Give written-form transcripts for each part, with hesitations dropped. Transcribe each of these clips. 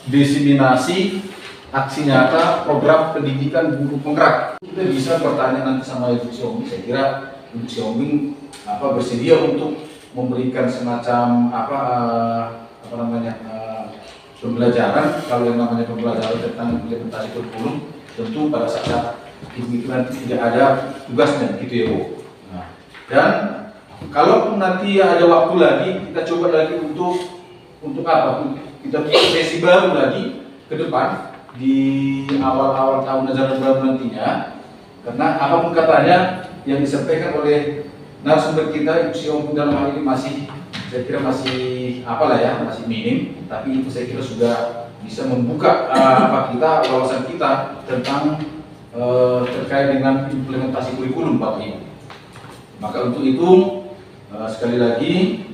Diseminasi aksi nyata program pendidikan guru penggerak. Kita bisa bertanya nanti sama Ibu Xiaomi. Saya kira Ibu Xiaomi bersedia untuk memberikan semacam pembelajaran. Kalau yang namanya pembelajaran tentang implementasi kurikulum, tentu pada saat Ibu itu nanti tidak ada tugasnya, gitu ya Bu. Nah, dan kalaupun nanti ada waktu lagi, kita coba lagi untuk apa? Kita buat sesi baru lagi ke depan di awal-awal tahun ajaran baru nantinya, karena apapun katanya yang disampaikan oleh narasumber kita Ibu Xiaomi dalam hal ini saya kira masih masih minim, tapi itu saya kira sudah bisa membuka wawasan kita tentang terkait dengan implementasi kurikulum Bapak Ibu. Maka untuk itu sekali lagi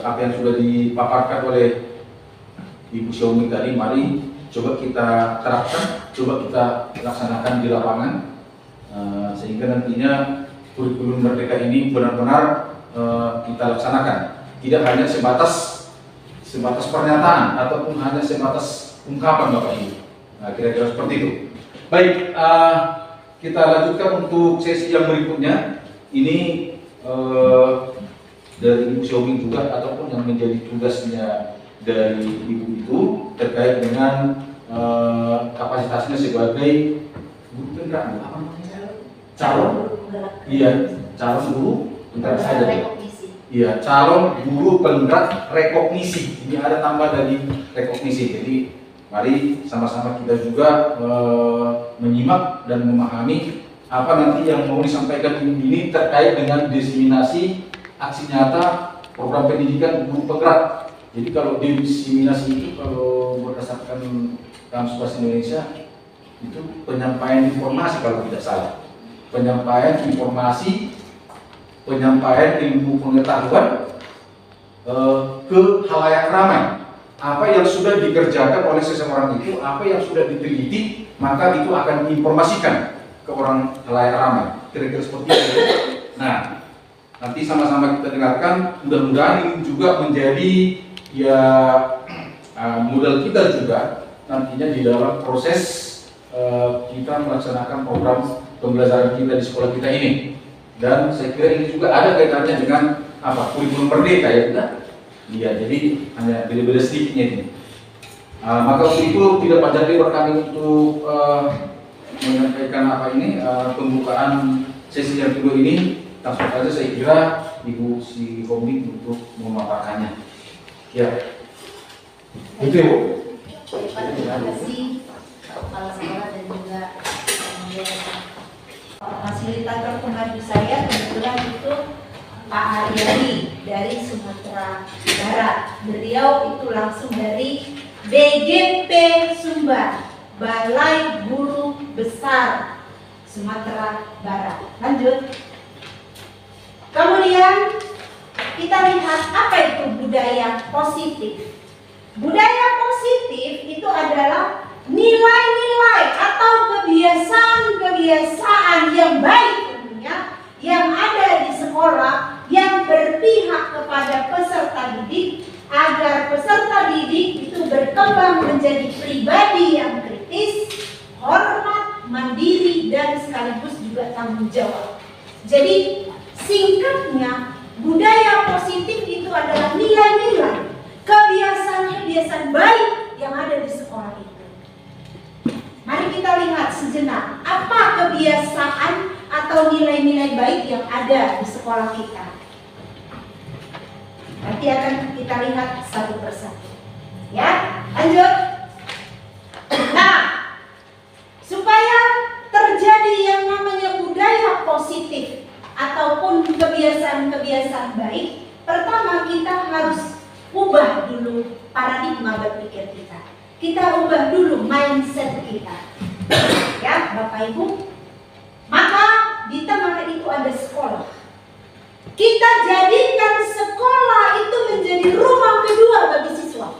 apa yang sudah dipaparkan oleh Ibu Xiaomi tadi, mari coba kita terapkan, coba kita laksanakan di lapangan, sehingga nantinya kurikulum Merdeka ini benar-benar kita laksanakan. Tidak hanya sebatas pernyataan ataupun hanya sebatas ungkapan Bapak Ibu. Nah, kira-kira seperti itu. Baik, kita lanjutkan untuk sesi yang berikutnya. Ini dari Ibu Xiaomi juga, ataupun yang menjadi tugasnya dari Ibu itu terkait dengan kapasitasnya sebagai guru penggerak, calon guru penggerak saja. Iya, calon guru penggerak rekognisi. Ini ada tambah dari rekognisi. Jadi mari sama-sama kita juga menyimak dan memahami apa nanti yang mau disampaikan ini terkait dengan diseminasi aksi nyata program pendidikan guru penggerak. Jadi kalau diseminasi itu, kalau berdasarkan Kamus Bahasa Indonesia, itu penyampaian informasi kalau tidak salah. Penyampaian informasi, penyampaian ilmu pengetahuan ke halayak ramai. Apa yang sudah dikerjakan oleh seseorang itu, apa yang sudah diteliti, maka itu akan diinformasikan ke orang halayak ramai. Kira-kira seperti itu. Nah, nanti sama-sama kita dengarkan. Mudah-mudahan ini juga menjadi modal kita juga nantinya di dalam proses kita melaksanakan program pembelajaran kita di sekolah kita ini. Dan saya kira ini juga ada kaitannya dengan kurikulum Merdeka ya kita. Iya, jadi hanya beda-beda sedikitnya ini. Maka untuk itu tidak panjang lebar kami untuk menyampaikan pembukaan sesi yang kedua ini. Langsung saja saya kira Ibu Xiaomi untuk memaparkannya. Ya, itu ya Bu. Terima kasih kepala sekolah dan juga fasilitator pengadu saya kebetulan itu Pak Haryadi dari Sumatera Barat. Beliau itu langsung dari BGP Sumbar, Balai Guru Besar Sumatera Barat. Lanjut. Kemudian kita lihat apa itu budaya positif. Budaya positif itu adalah nilai-nilai atau kebiasaan-kebiasaan yang baik tentunya yang ada di sekolah yang berpihak kepada peserta didik agar peserta didik itu berkembang menjadi pribadi yang kritis, hormat, mandiri, dan sekaligus juga tanggung jawab. Jadi singkatnya, budaya positif itu adalah nilai-nilai, kebiasaan-kebiasaan baik yang ada di sekolah itu. Mari kita lihat sejenak, apa kebiasaan atau nilai-nilai baik yang ada di sekolah kita. Nanti akan kita lihat satu persatu. Ya, lanjut. Nah, supaya terjadi yang namanya budaya positif ataupun kebiasaan-kebiasaan baik, pertama kita harus ubah dulu paradigma berpikir kita. Kita ubah dulu mindset kita. Ya, Bapak Ibu. Maka di tengah itu ada sekolah. Kita jadikan sekolah itu menjadi rumah kedua bagi siswa.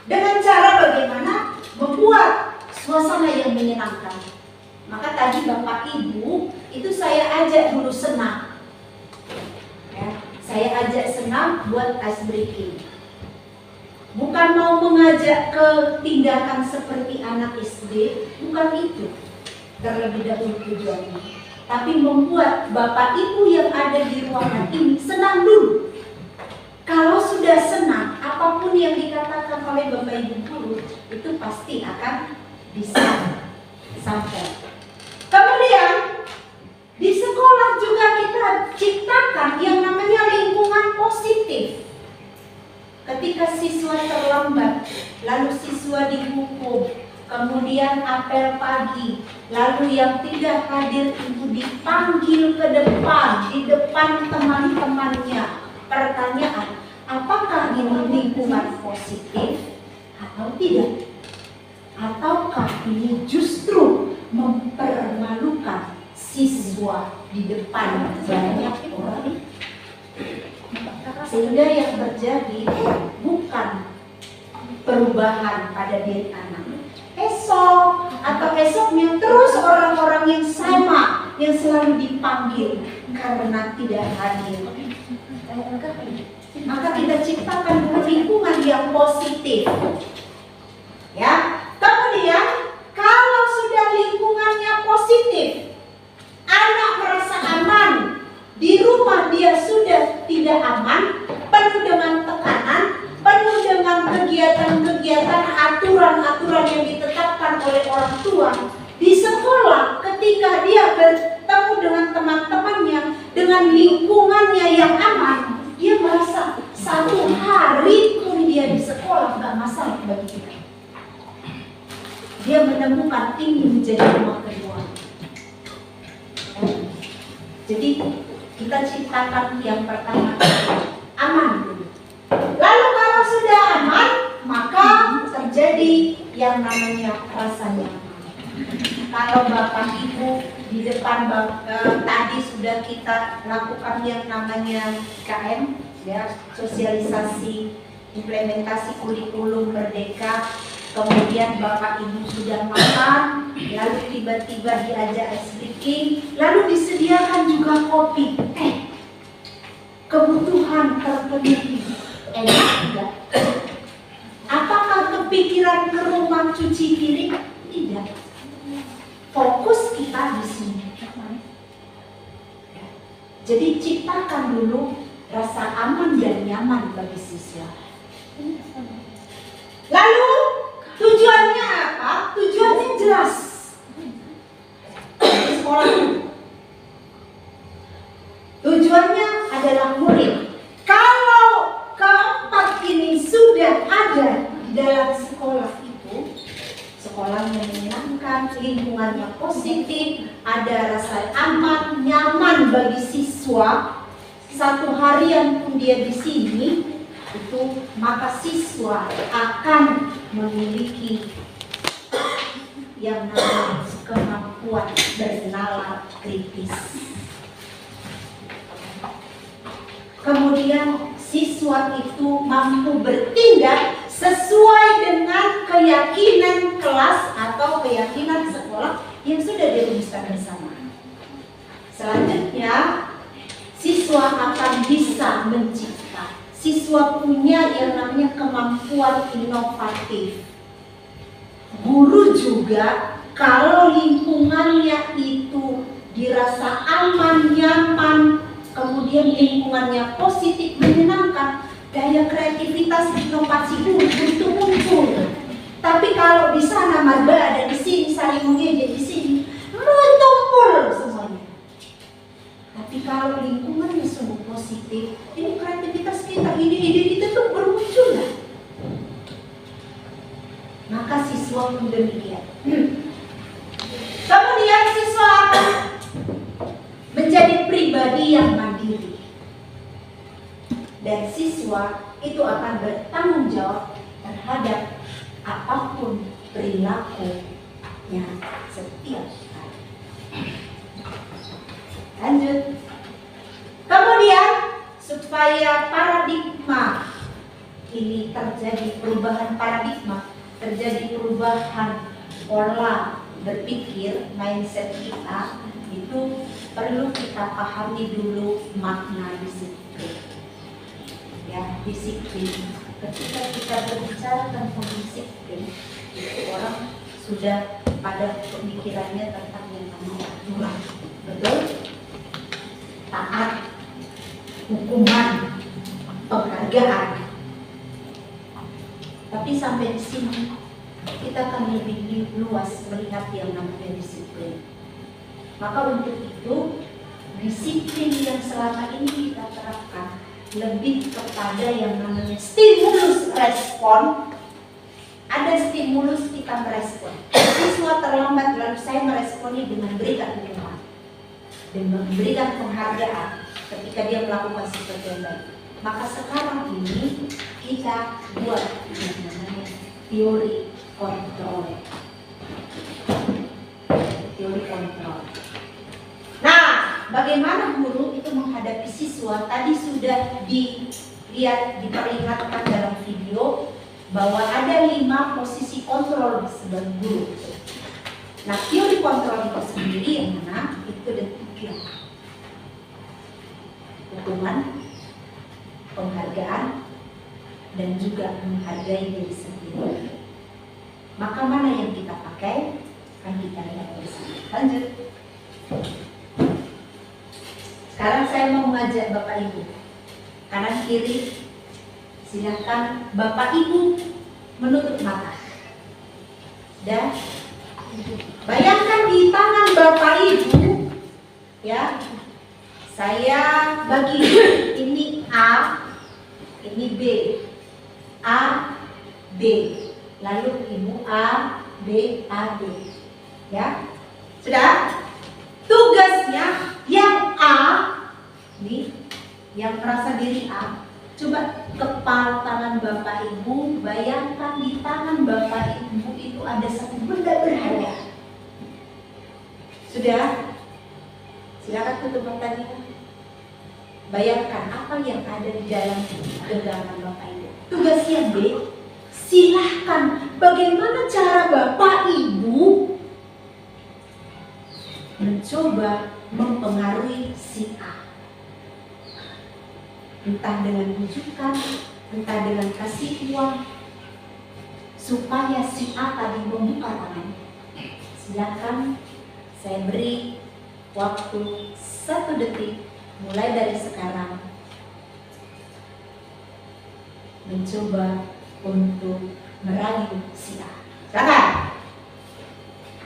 Dengan cara bagaimana? Membuat suasana yang menyenangkan. Maka tadi Bapak Ibu itu saya ajak dulu senam. Ya, saya ajak senam buat ice breaking. bukan mau mengajak ke tindakan seperti anak SD, bukan itu terlebih dahulu tujuannya, tapi membuat Bapak Ibu yang ada di ruangan ini senang dulu. Kalau sudah senang, apapun yang dikatakan oleh Bapak Ibu guru itu pasti akan bisa sampai. Kemudian di sekolah juga kita ciptakan yang namanya lingkungan positif. Ketika siswa terlambat, lalu siswa dihukum, kemudian apel pagi, lalu yang tidak hadir itu dipanggil ke depan, di depan teman-temannya. Pertanyaan, apakah ini lingkungan positif atau tidak? Ataukah ini justru mempermalukan siswa di depan banyak orang? Sehingga yang terjadi bukan perubahan pada diri anak. Esok atau esoknya terus orang-orang yang sama yang selalu dipanggil karena tidak hadir. Maka kita ciptakan lingkungan yang positif. Ya. Kemudian kalau sudah lingkungannya positif, anak merasa aman. Di rumah dia sudah tidak aman, penuh dengan tekanan, penuh dengan kegiatan-kegiatan, aturan-aturan yang ditetapkan oleh orang tua. Di sekolah, ketika dia bertemu dengan teman-temannya, dengan lingkungannya yang aman, dia merasa satu hari pun dia di sekolah gak masalah bagi kita. Dia menemukan ini menjadi rumah kedua. Jadi kita ciptakan yang pertama aman dulu. Lalu kalau sudah aman, maka terjadi yang namanya rasa nyaman. Kalau Bapak Ibu di depan tadi sudah kita lakukan yang namanya KM, ya, sosialisasi implementasi kurikulum merdeka. Kemudian Bapak Ibu sudah makan, lalu tiba-tiba diajak ice breaking, lalu disediakan juga kopi. Kebutuhan terpenuhi, enak tidak? Apakah kepikiran ke rumah cuci piring? Tidak. Fokus kita di sini. Jadi ciptakan dulu rasa aman dan nyaman bagi siswa. Lalu tujuannya apa? Tujuannya jelas. Di sekolah tujuannya adalah murid. Kalau keempat ini sudah ada di dalam sekolah itu, sekolah menyenangkan, lingkungannya positif, ada rasa aman, nyaman bagi siswa. Satu harian pun dia di sini, itu maka siswa akan memiliki yang namanya kemampuan bernalar kritis. Kemudian siswa itu mampu bertindak sesuai dengan keyakinan kelas atau keyakinan sekolah yang sudah dirumuskan bersama. Selanjutnya, siswa akan bisa mencipta. Siswa punya yang namanya kemampuan inovatif. Guru juga kalau lingkungannya itu dirasa aman, nyaman, kemudian lingkungannya positif, menyenangkan, daya kreativitas, inovasi guru itu muncul. Tapi kalau di sana marba ada di sini, saling mengejek di sini, tumpul semuanya. Tapi kalau lingkungannya sungguh positif, ini kreativitas kita, ide-ide kita tuh bermunculan. Maka siswa pun demikian. Kemudian siswa akan menjadi pribadi yang mandiri. Dan siswa itu akan bertanggung jawab terhadap apapun perilakunya setiap hari. Lanjut. Kemudian supaya paradigma ini terjadi perubahan paradigma, terjadi perubahan pola berpikir, mindset kita, itu perlu kita pahami dulu makna disiplin. ya, disiplin. Ketika kita berbicara tentang disiplin, itu orang sudah pada pemikirannya tentang yang namanya aturan, betul? Taat, hukuman, penghargaan. Tapi sampai di sini kita akan lebih luas melihat yang namanya disiplin. Maka untuk itu disiplin yang selama ini kita terapkan lebih kepada yang namanya stimulus respon. Ada stimulus kita merespon. Siswa terlambat lalu saya meresponnya dengan berikan hukuman, dengan memberikan penghargaan ketika dia melakukan sesuatu yang baik. Maka sekarang ini kita buat yang namanya teori kontrol. Teori kontrol. Nah, bagaimana guru itu menghadapi siswa? Tadi sudah dilihat, diperlihatkan dalam video bahwa ada 5 posisi kontrol sebagai guru. Nah, teori kontrol itu sendiri yang mana? Itu ada 3. Hukuman, penghargaan, dan juga menghargai diri sendiri. Maka mana yang kita pakai? Kan kita lihat bersama. Lanjut. Sekarang saya mau mengajak Bapak Ibu kanan kiri. Silakan Bapak Ibu menutup mata. Dan bayangkan di tangan Bapak Ibu, ya, saya bagi ini A, ini B, A, B, lalu Ibu A, B, A, B, ya, sudah. Tugasnya yang A, nih, yang merasa diri A, coba kepal tangan Bapak Ibu, bayangkan di tangan Bapak Ibu itu ada satu benda berharga. Sudah? Silakan tutup matanya. Bayangkan apa yang ada di dalam genggaman Bapak Ibu. Tugas yang B, silahkan bagaimana cara Bapak Ibu mencoba mempengaruhi si A. Entah dengan bujukan, entah dengan kasih uang, supaya si A tadi membuka tangan. Silakan, saya beri waktu 1 detik mulai dari sekarang mencoba untuk merayu si A. Silakan.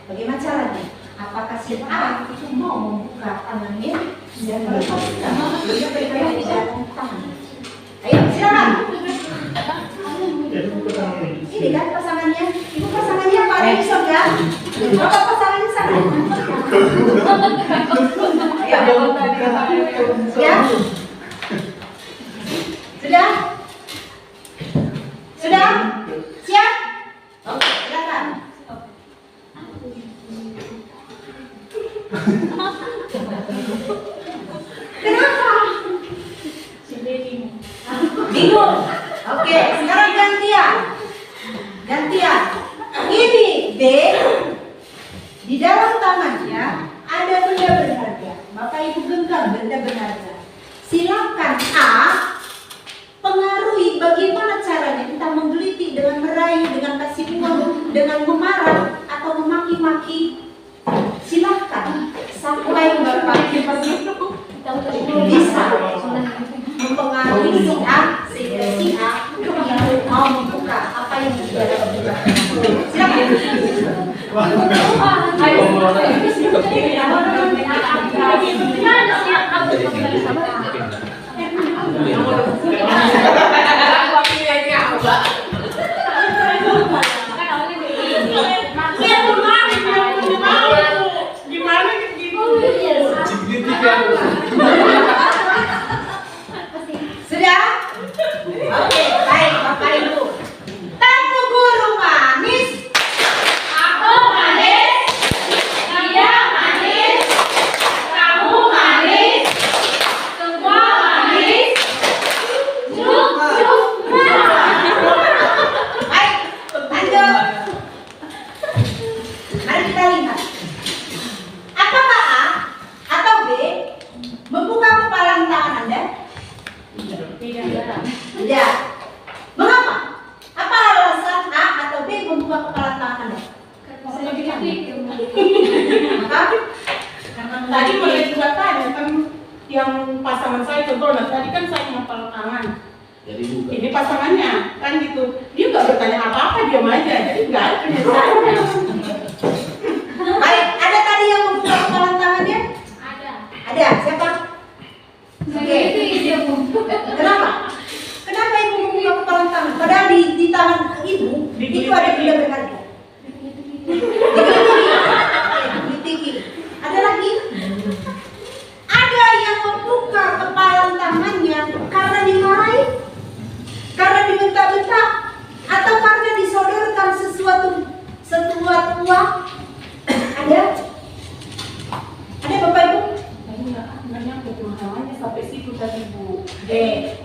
Bagaimana caranya? Apakah si A itu mau membuka tangannya dan melepaskan dia berkaya di dalam tangan? Ayo, silakan. Ini kan pasangannya. Ibu pasangannya Pak Reison ya. Bapak pasangannya sana. Ayo. Ya. Sudah? Sudah? Siap? Oke, silakan. Kenapa? Bingung. Oke, sekarang gantian. Ini B, di dalam tangannya ada benda berharga. Bapak Ibu genggam benda berharga. Silakan A pengaruhi bagaimana caranya, entah menggelitik dengan merayu, dengan kasih uang, dengan memarah atau memaki-maki. Silakan sampai Bapak Ibu bisa mempengaruhi si A sehingga si A mau membuka apa yang di dalam diri. Silakan. Sudah? Oke, baik Bapak Ibu. Tamu guru manis. Aku manis. Dia manis. Kamu manis. Semua manis. Cuk. Baik, lanjut. Mari kita lihat. Apakah A atau B membuka kepalan tangan Anda? Tidak. Mengapa? Apa alasan A atau B membuka kepala tangan Anda? Maka Karena tadi mulai juga tanya kan yang pasangan saya contohnya tadi kan saya ngepal tangan. Jadi juga. Ini pasangannya kan gitu. Dia nggak bertanya apa-apa, diam aja. Jadi nggak ada penyelesaiannya. baik, ada tadi yang membuka kepala tangannya? Ada. Siapa? Oke. Kenapa? Kenapa ibu membuka kepala tangan? Padahal di tangan ibu itu ada benda berharga. Tinggi. Ada lagi? Ada yang membuka kepala tangannya karena dimarahi, karena dibentak-bentak, atau karena disodorkan sesuatu uang. Ada? Ada Bapak Ibu? Tadi nggak nyampe pemahamannya sampai situ tadi Bu.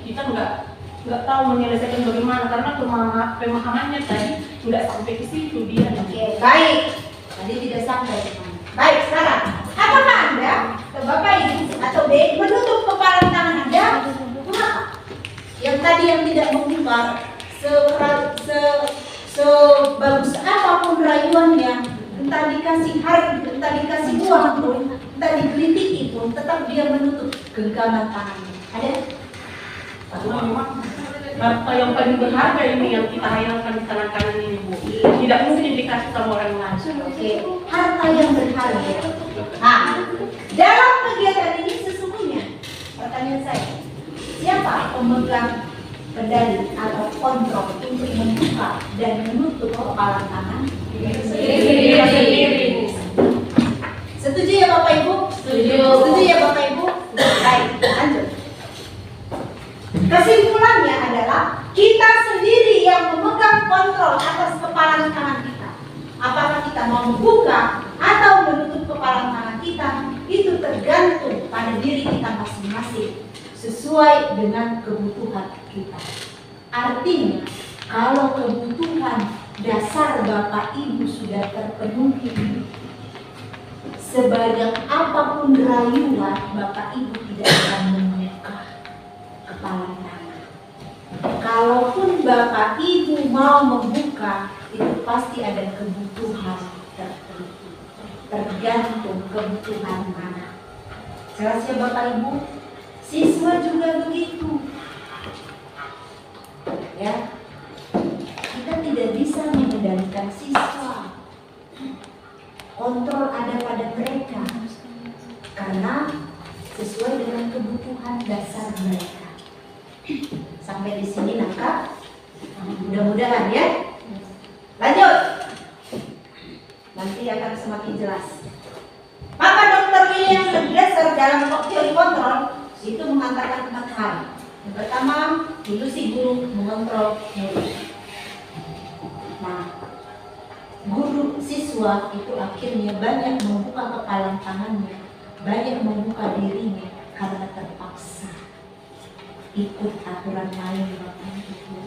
Kita nggak tahu menyelesaikan bagaimana karena pemahamannya tadi nggak sampai ke situ dia. Oke, baik. Tadi tidak sampai. Baik, sekarang apakah Anda, atau Bapak Ibu atau B menutup kepala tangan Anda? Kenapa? Yang tadi yang tidak membuka sebagus apapun rayuannya, entah dikasih harga, entah dikasih uang pun, entah digelitiki pun, tetap dia menutup genggaman tangannya. Ada? Karena memang harta yang paling berharga ini yang kita hayalkan di tangan kanan ini Bu. Tidak mungkin dikasih sama orang lain. Oke, harta yang berharga. Nah, dalam kegiatan ini sesungguhnya, pertanyaan saya, siapa pemegang kendali atau kontrol untuk membuka dan menutup kepala tangan? Kita sendiri. Setuju ya Bapak Ibu? Setuju ya Bapak Ibu? Baik, lanjut. Kesimpulannya adalah kita sendiri yang memegang kontrol atas kepala tangan kita. Apakah kita mau membuka atau menutup kepala tangan kita, itu tergantung pada diri kita masing-masing sesuai dengan kebutuhan kita. Artinya, kalau kebutuhan dasar Bapak Ibu sudah terpenuhi, sebanyak apapun rayuan, Bapak Ibu tidak akan membuka kepala tangan. Kalaupun Bapak Ibu mau membuka, itu pasti ada kebutuhan tertentu. Tergantung kebutuhan mana. Jelas ya Bapak Ibu? Siswa juga begitu. Ya, kita tidak bisa mengendalikan siswa. Kontrol ada pada mereka karena sesuai dengan kebutuhan dasar mereka. Sampai di sini nangkap? Mudah-mudahan ya. Lanjut. Nanti akan semakin jelas. Maka Dr. William Glasser dalam teori kontrol itu mengatakan 4 hal. Yang pertama, ilusi guru mengontrol murid. Nah, guru siswa itu akhirnya banyak membuka kepala tangannya, banyak membuka dirinya karena terpaksa ikut aturan main Bapak Ibu.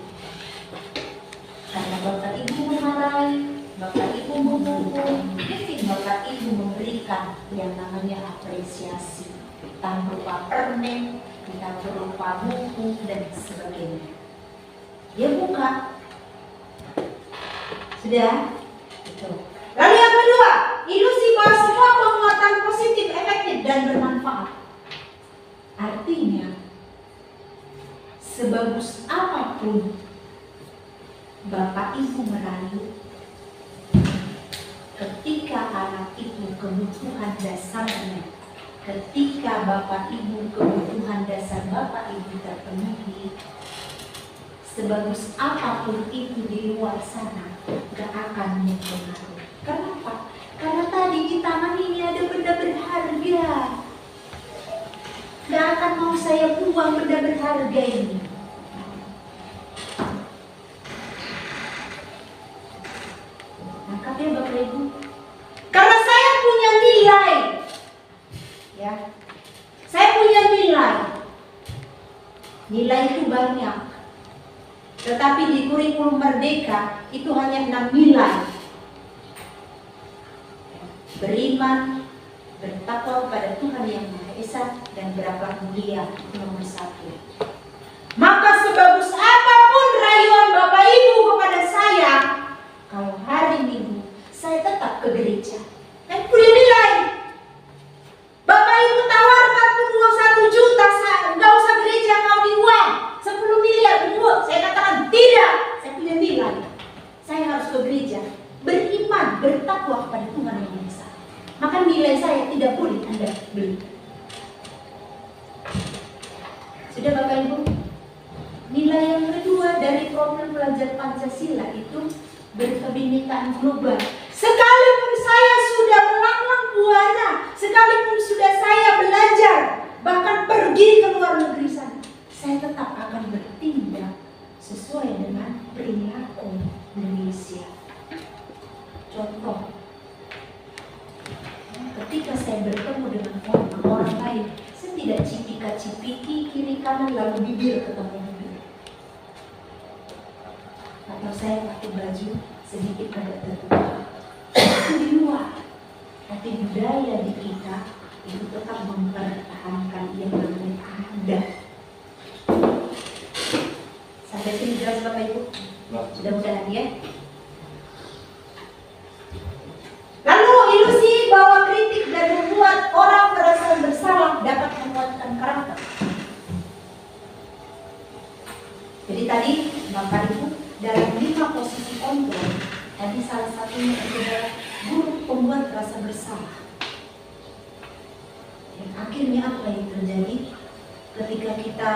Karena Bapak Ibu memarahi, Bapak Ibu memukul, mungkin Bapak Ibu memberikan yang namanya apresiasi, entah berupa permen, entah berupa buku dan sebagainya. Dia buka, sudah. Lalu yang kedua, ilusi bahwa semua penguatan positif, efektif dan bermanfaat. Artinya, sebagus apapun Bapak Ibu merayu, ketika anak itu kebutuhan dasarnya, ketika Bapak Ibu kebutuhan dasar Bapak Ibu terpenuhi, sebagus apapun itu di luar sana gak akan mempengaruhi. Kenapa? Karena tadi di tangan ini ada benda berharga. Gak akan mau saya buang benda berharga ini. Nangkap ya Bapak Ibu? Karena saya punya nilai. Ya, saya punya nilai. Nilai itu banyak. Tetapi di kurikulum Merdeka itu hanya 6 nilai. Beriman, bertakwa kepada Tuhan Yang Maha Esa, dan berakhlak mulia, nomor 1. Maka sebagus apapun rayuan Bapak Ibu kepada saya, kalau hari Minggu saya tetap ke gereja. Kan punya nilai. Bapak Ibu tawarkan pun uang 1 juta, nggak usah gereja, kau di uang 10 miliar buat. Saya katakan tidak, saya punya nilai. Saya harus ke gereja, beriman, bertakwa kepada Tuhan yang Maha Esa. Maka nilai saya tidak boleh Anda beli. Sudah Bapak Ibu? Nilai yang kedua dari problem belajar Pancasila itu berkebinekaan global. Sekalipun saya sudah melanglang buana, sekalipun sudah saya belajar, bahkan pergi ke luar negeri sana, saya tetap akan bertindak sesuai dengan perilaku Indonesia. Contoh, ketika saya bertemu dengan orang lain, saya tidak cipika-cipiki kiri kanan lalu bibir ketemu bibir. Atau saya pakai baju sedikit agak terbuka. Itu di luar. Tapi budaya di kita itu tetap mempertahankan yang namanya adat. Sampai sini jelas Bapak Ibu? Mudah-mudahan ya. Lalu ilusi bahwa kritik dan membuat orang merasa bersalah dapat menguatkan karakter. Jadi tadi Bapak Ibu dalam 5 posisi kontrol, tadi salah satunya adalah buruk pembuat rasa bersalah. Dan akhirnya apa yang terjadi ketika kita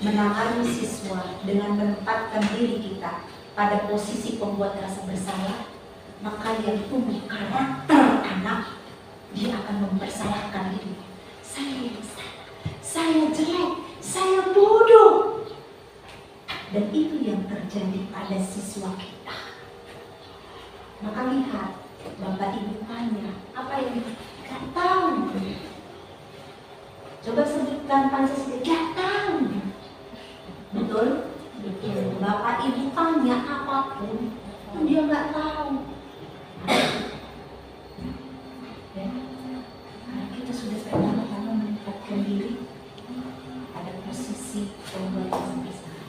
menangani siswa dengan menempatkan diri kita pada posisi pembuat rasa bersalah, maka yang tumbuh karakter anak, dia akan mempersalahkan diri. Saya jelek, saya bodoh. Dan itu yang terjadi pada siswa kita. Maka lihat, Bapak Ibu tanya, apa yang gak tahu? Coba sebutkan Pancasila, gak tahu. Betul? Betul. Bapak Ibu tanya apapun, dia gak tahu. Ya, karena kita sudah pertama-tama menempatkan diri pada posisi pembuat rasa bersalah.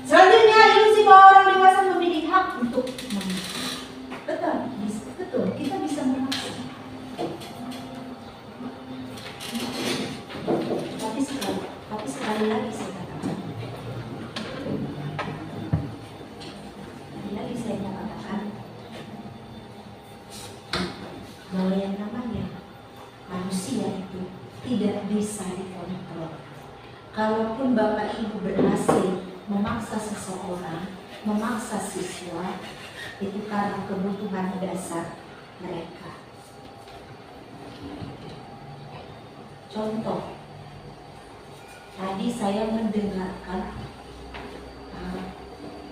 Selanjutnya, ilusi bahwa orang dewasa memiliki hak untuk memaksa. Betul, kita bisa memaksa. Tapi sekali lagi saya katakan, bahwa yang namanya manusia itu tidak bisa dikontrol. Kalaupun Bapak Ibu berhasil memaksa seseorang, memaksa siswa, itu karena kebutuhan dasar mereka. Contoh, tadi saya mendengarkan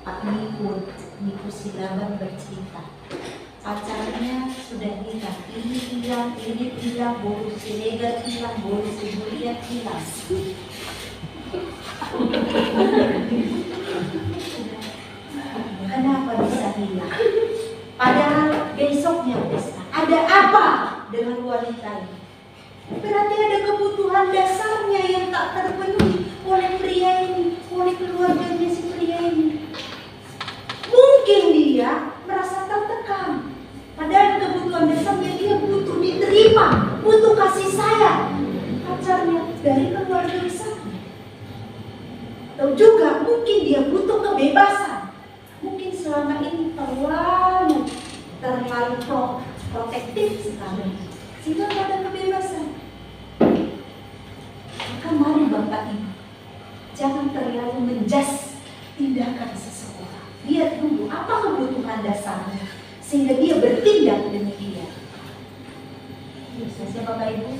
Pak Niku Silaban bercerita, pacarnya sudah hilang, ini hilang, bonus Siregar hilang, bonus Juliet hilang. Kenapa bisa hilang? Padahal besoknya pesta. Ada apa dengan wanita ini? Berarti ada kebutuhan dasarnya yang tak terpenuhi oleh pria ini, oleh keluarganya si pria ini. Mungkin dia merasa tertekan. Padahal kebutuhan dasarnya dia butuh diterima, butuh kasih sayang pacarnya dari keluarga besarnya. Atau juga mungkin dia butuh kebebasan. Mungkin selama ini terlalu protektif sekali, sehingga tidak ada kebebasan. Maka mari Bapak Ibu, jangan terlalu menjas tindakan seseorang. Lihat dulu apa kebutuhan dasarnya, sehingga dia bertindak demikian. Selesai Bapak Ibu?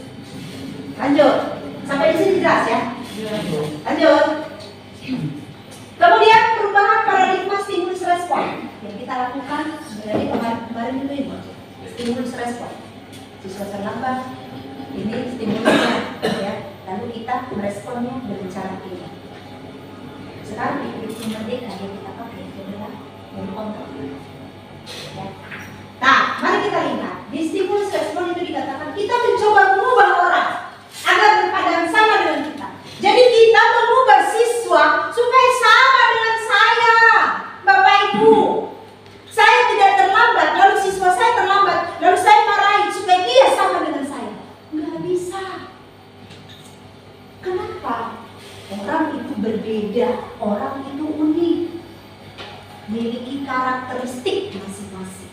Lanjut, sampai di sini jelas ya? Lanjut. Kemudian perubahan paradigma stimulus respon yang kita lakukan dari kemarin itu ini, stimulus respon. Siswa terlambat, ini stimulusnya, ya. Lalu kita meresponnya dengan cara ini. Sekarang di kurikulum merdeka yang kita pakai adalah kontrol. Ya. Nah, mari kita lihat di stimulus respon itu dikatakan kita mencoba mengubah orang agar berpadan sama dengan kita. Jadi kita mengubah siswa Orang itu berbeda, orang itu unik, memiliki karakteristik masing-masing.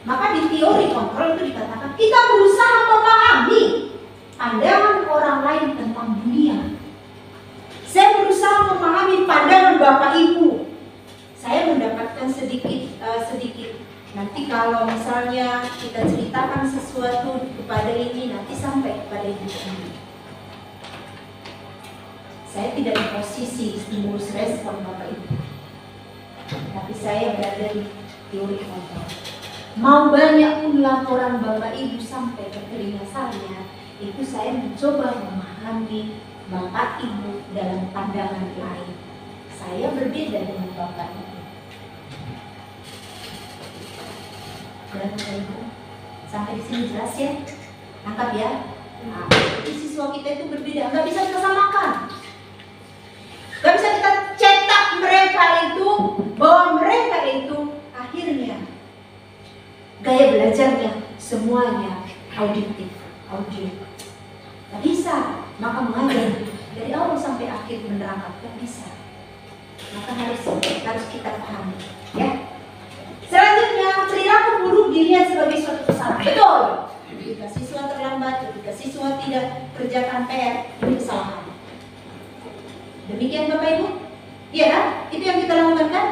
Maka di teori kontrol itu dikatakan kita berusaha memahami pandangan orang lain tentang dunia. Saya berusaha memahami pandangan Bapak Ibu. Saya mendapatkan sedikit. Nanti kalau misalnya kita ceritakan sesuatu kepada ini, nanti sampai kepada Ibu sendiri. Saya tidak di posisi stimulus respon Bapak Ibu, tapi saya berada di teori kontrol. Mau banyak pun laporan Bapak Ibu sampai ke telinga saya, itu saya mencoba memahami Bapak Ibu dalam pandangan lain. Saya berbeda dengan Bapak Ibu. Dan Bapak Ibu, sampai di sini jelas ya? Tangkap ya? Nah, siswa kita itu berbeda, nggak bisa kita samakan. Nggak bisa kita cetak mereka itu, bahwa mereka itu akhirnya gaya belajarnya semuanya auditif. Nggak bisa, maka mengajar dari awal sampai akhir menerangkan, nggak bisa. Maka harus kita pahami, ya. Selanjutnya, perilaku buruk dilihat sebagai suatu kesalahan. Betul. Ketika siswa terlambat, ketika siswa tidak kerjakan PR, ini kesalahan. Demikian Bapak Ibu? Iya kan? Itu yang kita lakukan kan?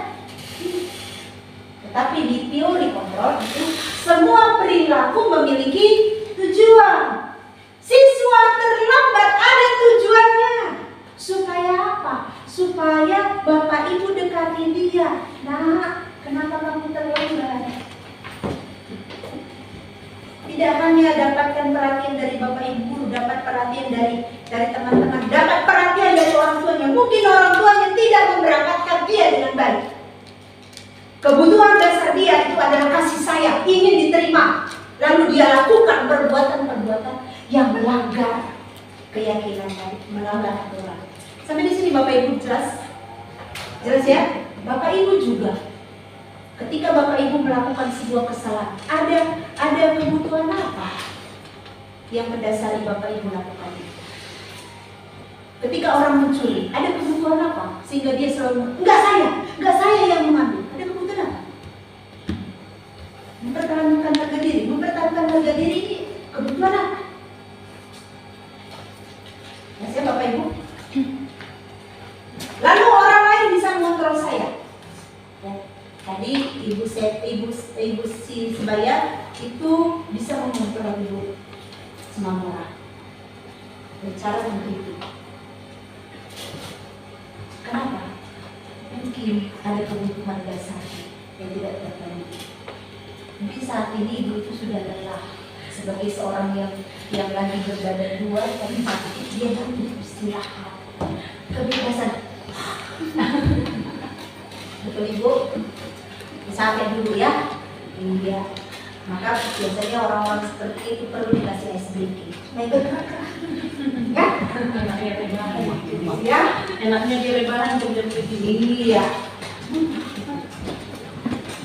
Tetapi di teori kontrol itu semua perilaku memiliki tujuan. Siswa terlambat ada tujuannya. Supaya apa? Supaya Bapak Ibu dekati dia. Nah, kenapa kamu terlambat? Tidak hanya dapatkan perhatian dari Bapak Ibu, dapat perhatian dari teman-teman, dapat perhatian dari orang tuanya. Mungkin orang tuanya tidak memberangkatkan dia dengan baik. Kebutuhan dasar dia itu adalah kasih sayang, ingin diterima. Lalu dia lakukan perbuatan-perbuatan yang melanggar keyakinan tadi, melanggar aturan. Sampai di sini Bapak Ibu jelas? Jelas ya? Bapak Ibu juga. Ketika Bapak Ibu melakukan sebuah kesalahan, ada kebutuhan apa yang mendasari Bapak Ibu lakukan itu? Ketika orang mencuri, ada kebutuhan apa sehingga dia selalu enggak saya yang mengambil? Ada kebutuhan apa? Mempertahankan harga diri ini kebutuhan apa? Ya, saya Bapak Ibu. Lalu orang lain bisa mengontrol saya. Ya. Tadi ibu si sebaya itu bisa mengontrol ibu Semamora, bercara mengkritik. Kenapa? Mungkin ada kebutuhan dasar yang tidak terpenuhi. Mungkin saat ini ibu itu sudah lelah sebagai seorang yang lagi berbadan dua, tapi dia butuh istirahat, kebebasan. Betul Ibu? Saatnya dulu ya. Iya. Maka biasanya orang-orang seperti itu perlu dikasih ice breaking. Baik. Ya? Ya? Enaknya dia lebaran jam-jam begini. Iya.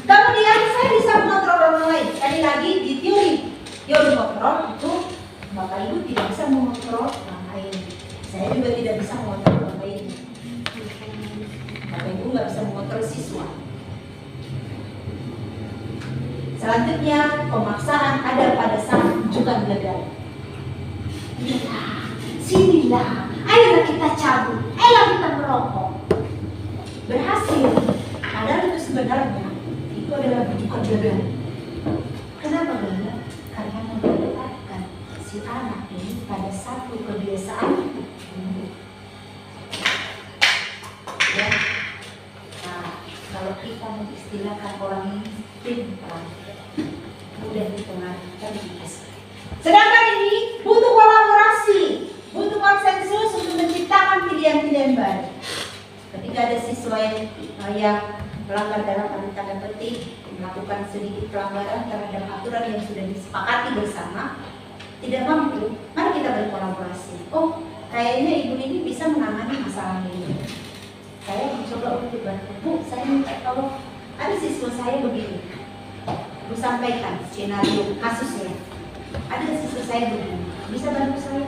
Kemudian saya bisa mengontrol orang lain. Sekali lagi di teori kontrol itu Bapak Ibu tidak bisa mengontrol orang lain. Saya juga tidak bisa mengontrol Bapak Ibu. Bapak Ibu nggak bisa mengontrol siswa. Selanjutnya, pemaksaan ada pada saat rujukan gagal. Sinilah, ayolah kita cabut, ayolah kita merokok. Berhasil, padahal itu sebenarnya itu adalah rujukan gagal. Kenapa gagal? Karena mendapatkan si anak ini pada satu kebiasaan. Ya. Nah, kalau kita mengistilahkan orang ini pintar, mudah dipengaruhi. Sedangkan ini butuh kolaborasi, butuh konsensus untuk menciptakan pilihan-pilihan baru. Ketika ada siswa yang melanggar dalam tanda petik, melakukan sedikit pelanggaran terhadap aturan yang sudah disepakati bersama, tidak mampu, mari kita berkolaborasi. Oh, kayaknya ibu ini bisa menangani masalah ini. Saya mencoba untuk bantu. Bu, saya minta tolong, ada siswa saya begini. Bu sampaikan skenario kasusnya. Ada siswa saya begini, bisa bantu saya?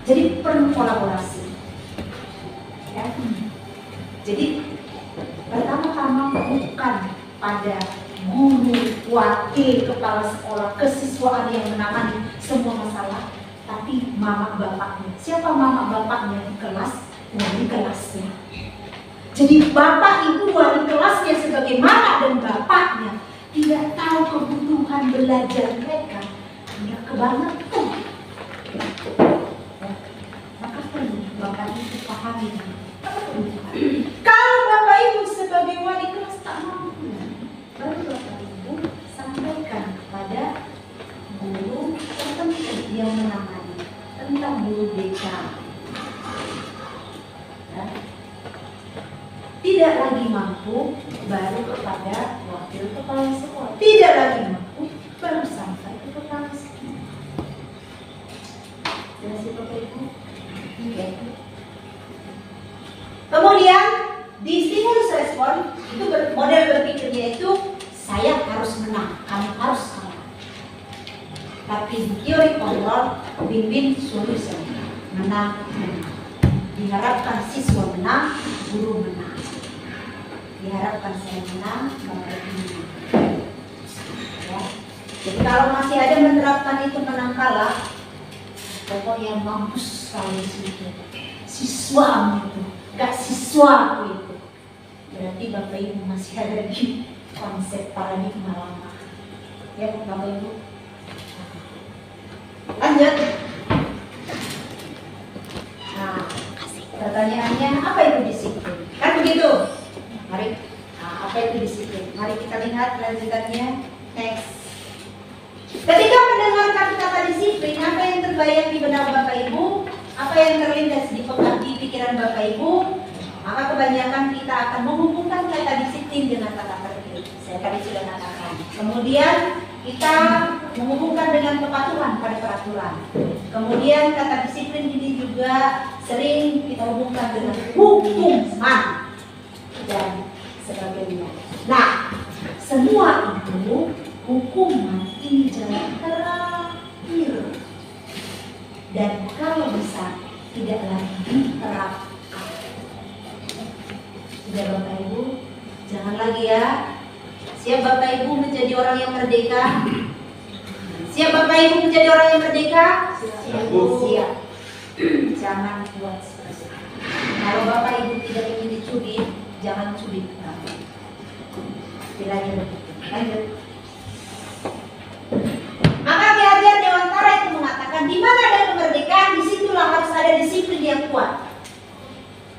Jadi perlu kolaborasi. Jadi pertama-tama bukan pada guru, wakil, kepala sekolah, kesiswaan yang menangani semua masalah, tapi mama bapaknya. Siapa mama bapaknya di kelas? Wali kelasnya. Jadi bapak ibu wali kelasnya sebagai mama dan bapaknya tidak tahu kebutuhan belajar mereka, tidak kebangetan. Maka perlu bapak ibu pahami. Kalau bapak ibu sebagai wali kelas tak mampu, baru bapak ibu sampaikan kepada guru tertentu yang menangani tentang guru BK. Ya. Tidak lagi mampu, baru kepada wakil kepala sekolah. Tidak lagi mampu, baru sampai ke kepala sekolah. Jelas ya Bapak Ibu? Ya. Kemudian di stimulus respon itu model berpikirnya itu saya harus menang, kamu harus kalah. Tapi di teori kontrol win-win solution, menang. Diharapkan siswa menang, guru menang. Diharapkan saya menang, bapak ibu menang. Ya. Jadi kalau masih ada menerapkan itu menang kalah, pokoknya mampus sekali itu. Siswamu itu, gak siswaku itu. Berarti bapak ibu masih ada di konsep paradigma lama. Ya bapak ibu. Lanjut. Nah, pertanyaannya apa itu disiplin? Kan begitu. Mari, nah, apa itu disiplin? Mari kita lihat lanjutannya. Next. Ketika mendengarkan kata disiplin, apa yang terbayang di benak Bapak Ibu? Apa yang terlintas di pikiran Bapak Ibu? Maka kebanyakan kita akan menghubungkan kata disiplin dengan kata tertib. Saya tadi sudah katakan. Kemudian kita menghubungkan dengan kepatuhan pada peraturan. Kemudian kata disiplin ini juga sering kita hubungkan dengan hukuman dan sebagainya. Nah, semua itu hukuman ini jalan terakhir. Dan kalau bisa tidak lagi diterapkan. Sudah Bapak Ibu, jangan lagi ya. Siap Bapak Ibu menjadi orang yang merdeka? Siap Bapak Ibu menjadi orang yang merdeka? Siap. Jangan buat seperti itu. Kalau Bapak Ibu tidak ingin dicubit, jangan cubit. Istilahnya begitu. Lanjut. Maka Ki Hajar Dewantara itu mengatakan, di mana ada kemerdekaan, disitulah harus ada disiplin yang kuat.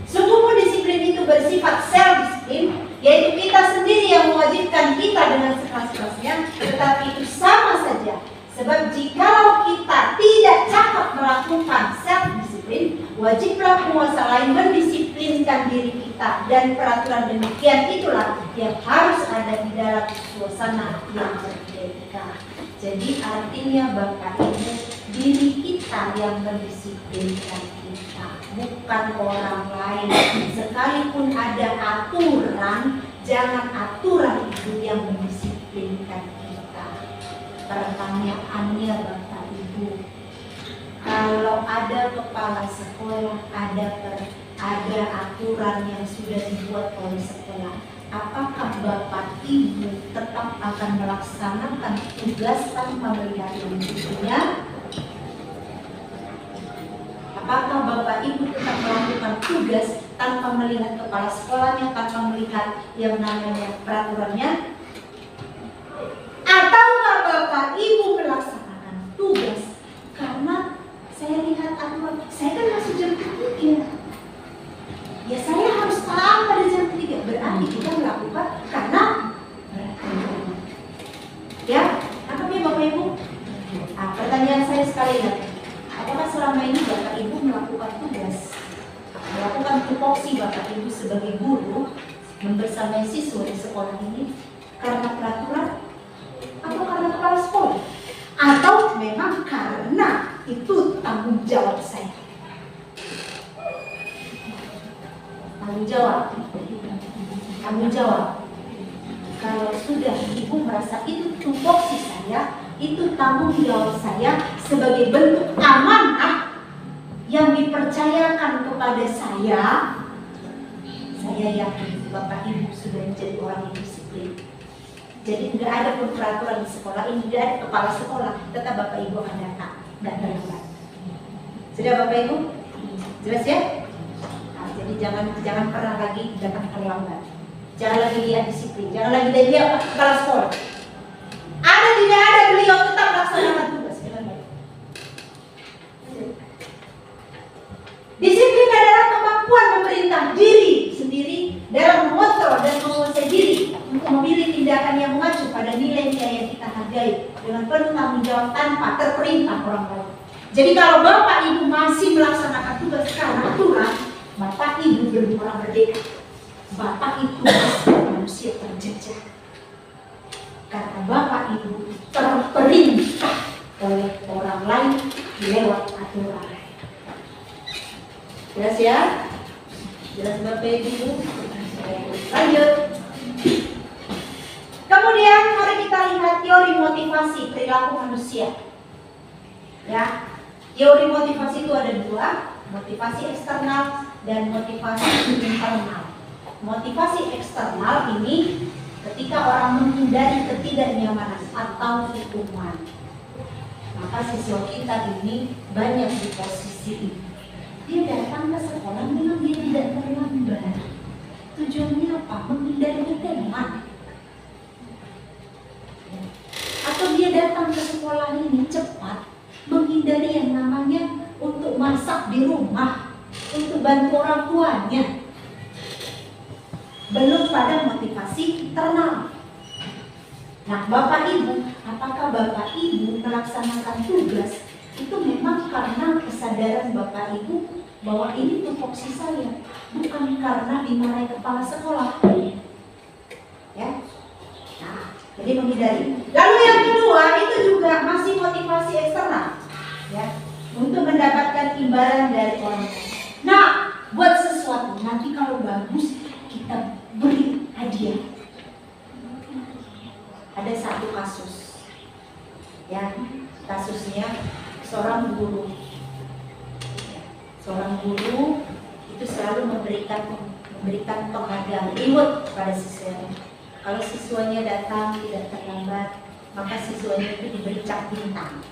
Sungguh disiplin itu bersifat self-disiplin, yaitu kita sendiri yang mewajibkan kita dengan sekeras-kerasnya, tetapi itu sama saja. Sebab jikalau kita tidak cakap melakukan self-disiplin, wajiblah penguasa lain mendisiplinkan diri kita. Dan peraturan demikian itulah yang harus ada di dalam suasana yang merdeka. Jadi artinya Bapak Ibu, diri kita yang mendisiplinkan kita, bukan orang lain. Sekalipun ada aturan, jangan aturan itu yang mendisiplinkan kita. Pertanyaannya Bapak Ibu, kalau ada kepala sekolah, ada aturan yang sudah dibuat oleh sekolah, apakah Bapak Ibu tetap akan melaksanakan tugas tanpa melihat ujungnya? Apakah Bapak Ibu tetap melakukan tugas tanpa melihat kepala sekolahnya, tanpa melihat yang namanya peraturannya? Ataukah Bapak Ibu melaksanakan tugas karena saya lihat aturan, saya kan masuk jam 3. Ya saya harus tahu pada jam 3. Berarti kita melakukan karena peraturan. Ya, tangkapnya Bapak Ibu. Nah, pertanyaan saya sekali lagi. Apakah selama ini Bapak Ibu melakukan tugas, melakukan tupoksi Bapak Ibu sebagai guru membersamai siswa di sekolah ini karena peraturan atau karena kepala sekolah? Atau memang karena itu tanggung jawab saya? Tanggung jawab. Kalau sudah Ibu merasa itu tupoksi saya, itu tanggung jawab saya sebagai bentuk amanah yang dipercayakan kepada saya Saya yakin Bapak Ibu sudah menjadi orang yang disiplin. Jadi tidak ada pun peraturan di sekolah ini, tidak ada kepala sekolah, tetap Bapak Ibu akan datang dan terlibat. Sudah Bapak Ibu? Jelas ya? Nah, jadi jangan pernah lagi datang terlambat. Jangan lagi lihat disiplin, jangan lagi lihat kepala sekolah. Ada tidak ada beliau tetap laksanakan tugas. Disiplin adalah kemampuan memerintah diri sendiri dalam mengontrol dan menguasai diri untuk memilih tindakan yang mengacu pada nilai-nilai yang kita hargai dengan penuh tanggung jawab tanpa terperintah orang lain. Jadi kalau Bapak Ibu masih melaksanakan tugas karena aturan, Bapak Ibu belum orang merdeka. Bapak Ibu masih manusia terjajah. Karena Bapak Ibu terperintah oleh orang lain lewat aturan. Jelas ya? Jelas Bapak Ibu? Lanjut. Kemudian mari kita lihat teori motivasi perilaku manusia. Ya, teori motivasi itu ada dua, motivasi eksternal dan motivasi internal. Motivasi eksternal ini ketika orang menghindari ketidaknyamanan atau hukuman. Maka siswa kita ini banyak di posisi ini. Dia datang ke sekolah memang dia tidak terlambat. Tujuannya apa? Menghindari hukuman. Atau dia datang ke sekolah ini cepat, menghindari yang namanya untuk masak di rumah, untuk bantu orang tuanya. Belum pada motivasi internal. Nah, Bapak Ibu, apakah Bapak Ibu melaksanakan tugas itu memang karena kesadaran Bapak Ibu bahwa ini tupoksi saya, bukan karena dimarahi kepala sekolah. Ya. Nah, jadi menghindari. Lalu yang kedua itu juga masih motivasi eksternal, ya, untuk mendapatkan imbalan dari orang lain. Nah, buat sesuatu nanti kalau bagus kita beri hadiah. Ada satu kasus, ya, kasusnya seorang guru itu selalu memberikan penghargaan reward kepada siswanya. Kalau siswanya datang tidak terlambat, maka siswanya itu diberi cap bintang.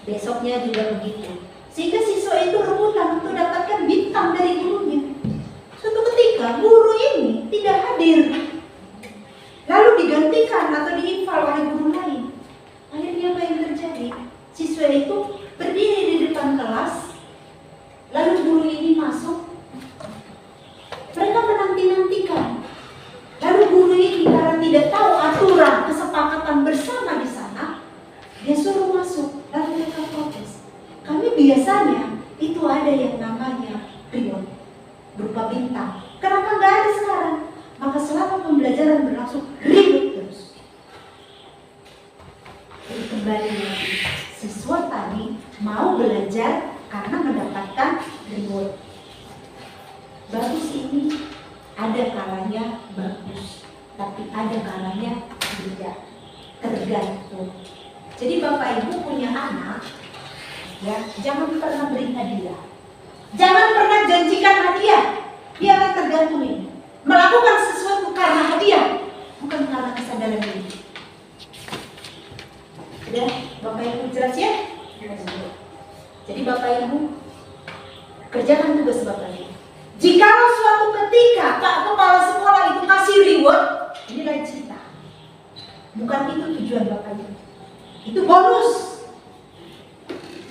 Besoknya juga begitu, sehingga siswa itu rebutan untuk dapatkan bintang dari gurunya. Suatu ketika guru ini tidak hadir, lalu digantikan atau diinval oleh guru lain. Akhirnya apa yang terjadi? Siswa itu berdiri di depan kelas, lalu guru ini masuk. Mereka menanti-nantikan. Lalu guru ini karena tidak tahu aturan kesepakatan bersama di sana, dia suruh masuk. Lalu mereka protes. Kami biasanya itu ada yang namanya reward berupa bintang. Kenapa nggak ada sekarang? Maka selama pembelajaran berlangsung ribut terus. Jadi kembali lagi, siswa tadi mau belajar karena mendapatkan reward. Bagus ini ada kalanya bagus, tapi ada kalanya tidak, tergantung. Jadi Bapak Ibu punya anak, ya, jangan pernah beri hadiah, jangan pernah janjikan hadiah. Dia akan tergantung ini, melakukan sesuatu karena hadiah, bukan karena kesadaran diri. Sudah Bapak Ibu jelas ya? Jadi Bapak Ibu kerjakan tugas Bapak Ibu. Jikalau suatu ketika Pak Kepala Sekolah itu kasih reward, ini lain cerita. Bukan itu tujuan Bapak Ibu. Itu bonus.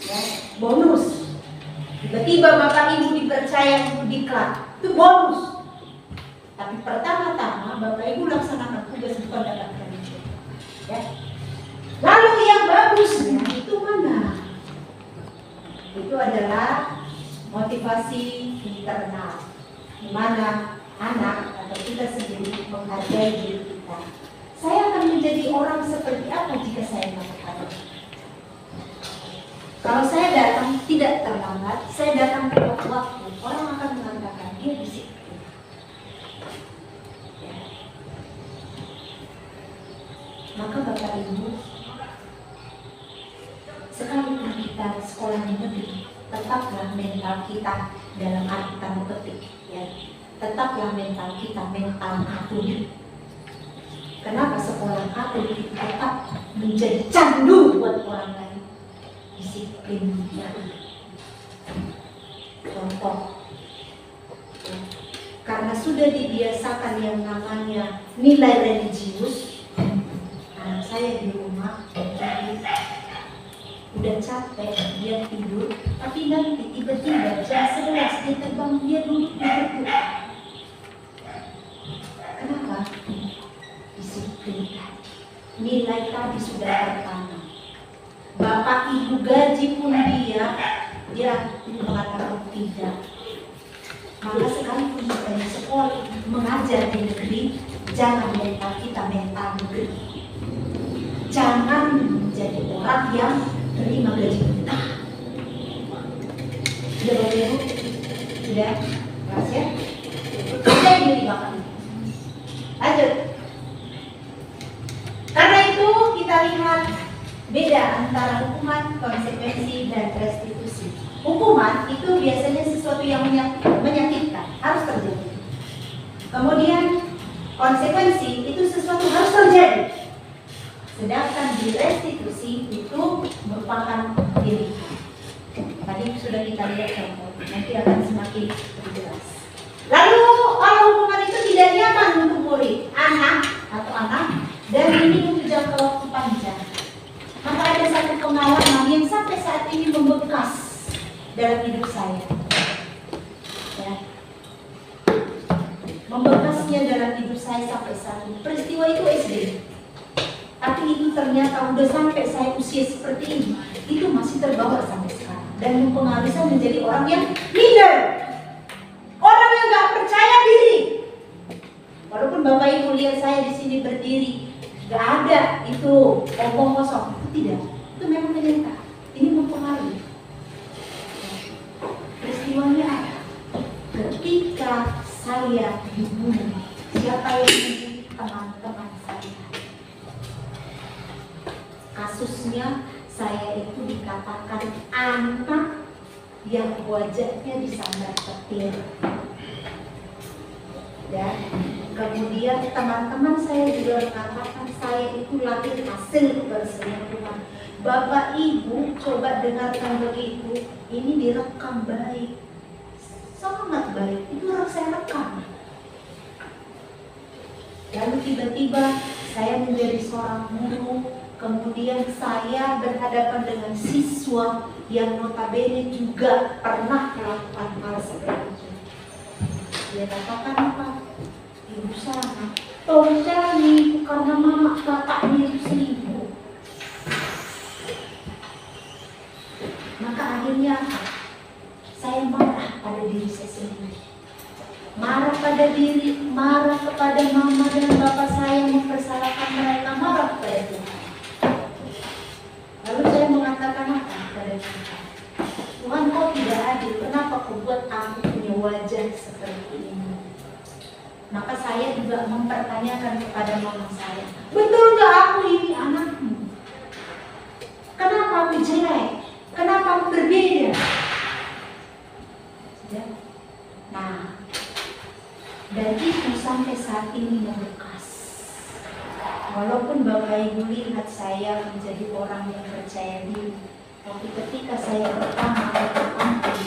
Ya, bonus. Tiba-tiba Bapak Ibu dipercaya untuk diklat, itu bonus. Tapi pertama-tama Bapak Ibu laksanakan tugas bukan dapatkan itu. Ya. Lalu yang bagusnya itu mana? Itu adalah motivasi internal, di mana anak atau kita sendiri menghargai diri kita. Saya akan menjadi orang seperti apa jika saya melakukan? Kalau saya datang tidak terlambat, saya datang tepat waktu, orang akan mengatakan dia disiplin. Ya. Maka Bapak Ibu, sekalipun kita sekolah di negeri, tetaplah mental kita dalam arti tanda petik, ya, tetaplah mental kita mental Katolik. Kenapa sekolah Katolik tetap menjadi candu buat orang lain? Disiplinnya. Contoh, karena sudah dibiasakan yang namanya nilai religius, anak saya di rumah udah capek, dia tidur, tapi nanti tiba-tiba jam 11 dia terbang, dia duduk di buku. Kenapa? Disiplin. Nilai tadi sudah tertanam. Bapak ibu gaji pun dia mengatakan tidak. Maka sekalipun kita di sekolah mengajar di negeri, jangan mental kita mental negeri. Jangan menjadi orang yang terima gaji mentah. Sudah Bapak Ibu? Sudah? Kelas ya? Sudah diri Bapak Ibu. Lanjut. Karena itu kita lihat beda antara hukuman, konsekuensi, dan restitusi. Hukuman itu biasanya sesuatu yang menyakitkan, harus terjadi. Kemudian konsekuensi itu sesuatu harus terjadi. Sedangkan di restitusi itu merupakan pilihan. Tadi sudah kita lihat contoh, nanti akan semakin jelas. Lalu kalau hukuman itu tidak nyaman untuk murid, anak atau anak, dan ini untuk jangka waktu panjang, maka ada satu pengalaman yang sampai saat ini membekas dalam hidup saya. Ya. Membekasnya dalam hidup saya sampai saat ini. Peristiwa itu SD. Tapi itu ternyata udah sampai saya usia seperti ini, itu masih terbawa sampai sekarang dan mempengaruhi saya menjadi orang yang minder, orang yang nggak percaya diri. Walaupun Bapak Ibu lihat saya di sini berdiri, nggak ada itu omong kosong, itu tidak, itu memang nyata. Ini mempengaruhi. Peristiwanya apa? Ketika saya dibunuh, siapa yang membunuh? Teman-teman saya. Kasusnya saya itu dikatakan anak yang wajahnya disambar petir. Dan kemudian teman-teman saya juga mengatakan saya itu lahir hasil perselingkuhan. Bapak Ibu coba dengarkan begitu, ini direkam baik, sangat baik, itu harus saya rekam. Lalu tiba-tiba saya menjadi seorang guru. Kemudian saya berhadapan dengan siswa yang notabene juga pernah melakukan hal seperti itu. Dia katakan apa? Ibu sana, tolong cari karena mama kakaknya itu selingkuh. Maka akhirnya apa? Saya marah pada diri saya sendiri. Marah pada diri, marah kepada mama dan bapak saya yang mempersalahkan mereka, marah kepada Tuhan. Lalu saya mengatakan apa kepada Tuhan? Tuhan, kau tidak adil, kenapa kau buat aku punya wajah seperti ini? Maka saya juga mempertanyakan kepada mama saya, betul gak aku ini anakmu? Kenapa aku jelek? Kenapa aku berbeda? Nah, dan itu sampai saat ini membekas. Walaupun Bapak Ibu lihat saya menjadi orang yang percaya diri, tapi ketika saya pertama kali ampun,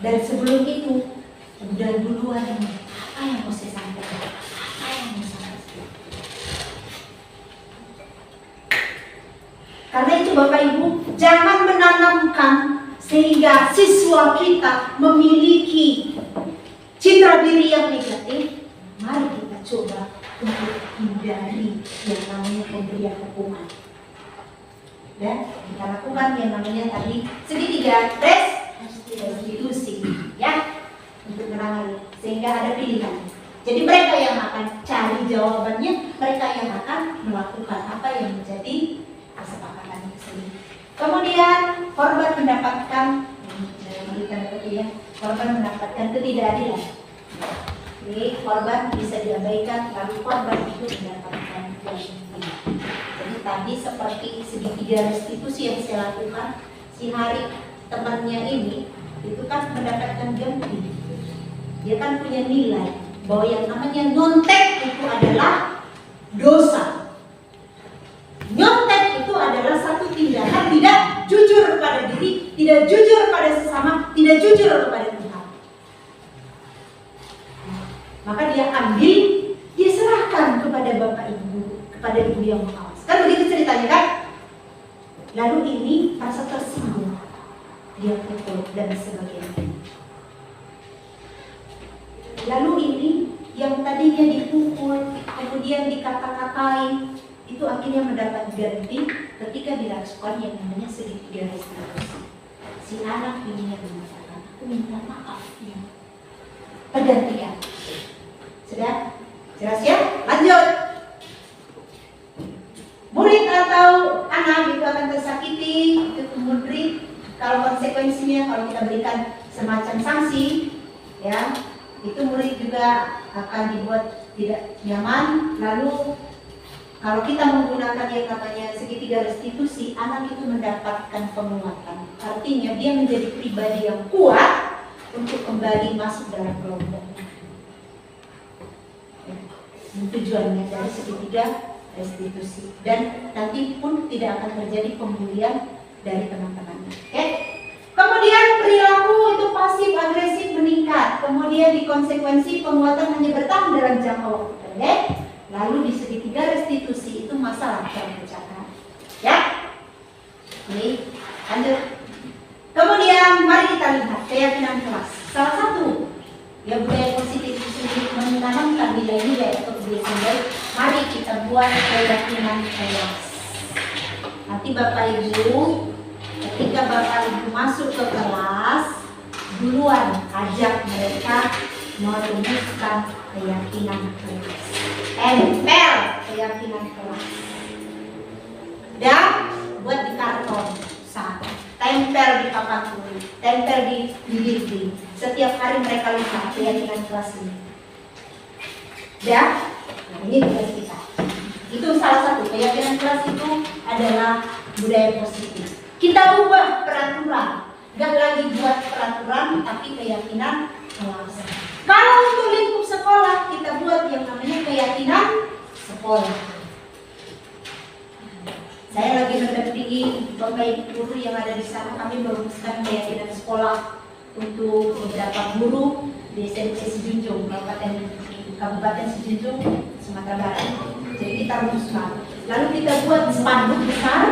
dan sebelum itu udah duluan ini, apa yang mau saya sampaikan? Apa yang mau saya sampaikan? Karena itu Bapak Ibu, jangan menanamkan sehingga siswa kita memiliki citra diri yang negatif. Mari kita coba untuk hindari yang namanya pemberian hukuman. Dan kita lakukan yang namanya tadi segitiga restitusi, ya, untuk menangani sehingga ada pilihan. Jadi mereka yang akan cari jawabannya, mereka yang akan melakukan apa yang menjadi kesepakatan tersebut. Kemudian korban mendapatkan, korban mendapatkan ketidakadilan. Jadi korban bisa diabaikan, lalu korban itu mendapatkan ganti. Jadi tadi seperti segitiga restitusi yang saya lakukan, si Hari temannya ini itu kan mendapatkan ganti. Dia kan punya nilai bahwa yang namanya nyontek itu adalah dosa. Nyontek itu adalah satu tindakan tidak jujur pada diri, tidak jujur pada sesama, tidak jujur kepada Tuhan. Maka dia ambil, dia serahkan kepada bapak ibu, kepada ibu yang mengawas. Kan begitu ceritanya kan? Lalu ini merasa tersinggung, dia pukul dan sebagainya. Lalu ini yang tadinya dipukul, kemudian dikata-katain, itu akhirnya mendapat ganti ketika direspon yang namanya segitiga restitusi. Si anak ini yang mengatakan, aku minta maaf ya. Pergantian. Sudah? Jelas ya? Lanjut. Murid atau anak itu akan tersakiti, itu murid. Kalau konsekuensinya, kalau kita berikan semacam sanksi, ya, itu murid juga akan dibuat tidak nyaman. Lalu kalau kita menggunakan yang namanya segitiga restitusi, anak itu mendapatkan penguatan. Artinya dia menjadi pribadi yang kuat untuk kembali masuk dalam kelompoknya. Tujuannya dari segitiga restitusi, dan nanti pun tidak akan terjadi pembulian dari teman-temannya. Oke? Kemudian perilaku itu pasif agresif meningkat. Kemudian di konsekuensi penguatan hanya bertahan dalam jangka waktu pendek. Lalu di segitiga restitusi itu masalah perpecahan. Ya? Ini lanjut. Kemudian mari kita lihat keyakinan kelas. Salah satu ya budaya positif itu sendiri menanamkan nilai-nilai atau kebiasaan baik. Mari kita buat keyakinan kelas. Nanti Bapak Ibu, ketika Bapak Ibu masuk ke kelas, duluan ajak mereka merumuskan keyakinan kelas. Tempel keyakinan kelas. Dan buat di karton, tempel di papan tulis, tempel di dinding. Setiap hari mereka lihat keyakinan kelas ini. Ya, nah ini tugas kita. Itu salah satu keyakinan kelas itu adalah budaya positif. Kita ubah peraturan, gak lagi buat peraturan, tapi keyakinan kelas. Kalau untuk lingkup sekolah, kita buat yang namanya keyakinan sekolah. Saya lagi mendampingi Bapak Ibu guru yang ada di sana. Kami merumuskan keyakinan sekolah untuk beberapa guru di SMP Sejunjung, Kabupaten Sejunjung, Sumatera Barat. Jadi kita rumuskan. Lalu kita buat spanduk besar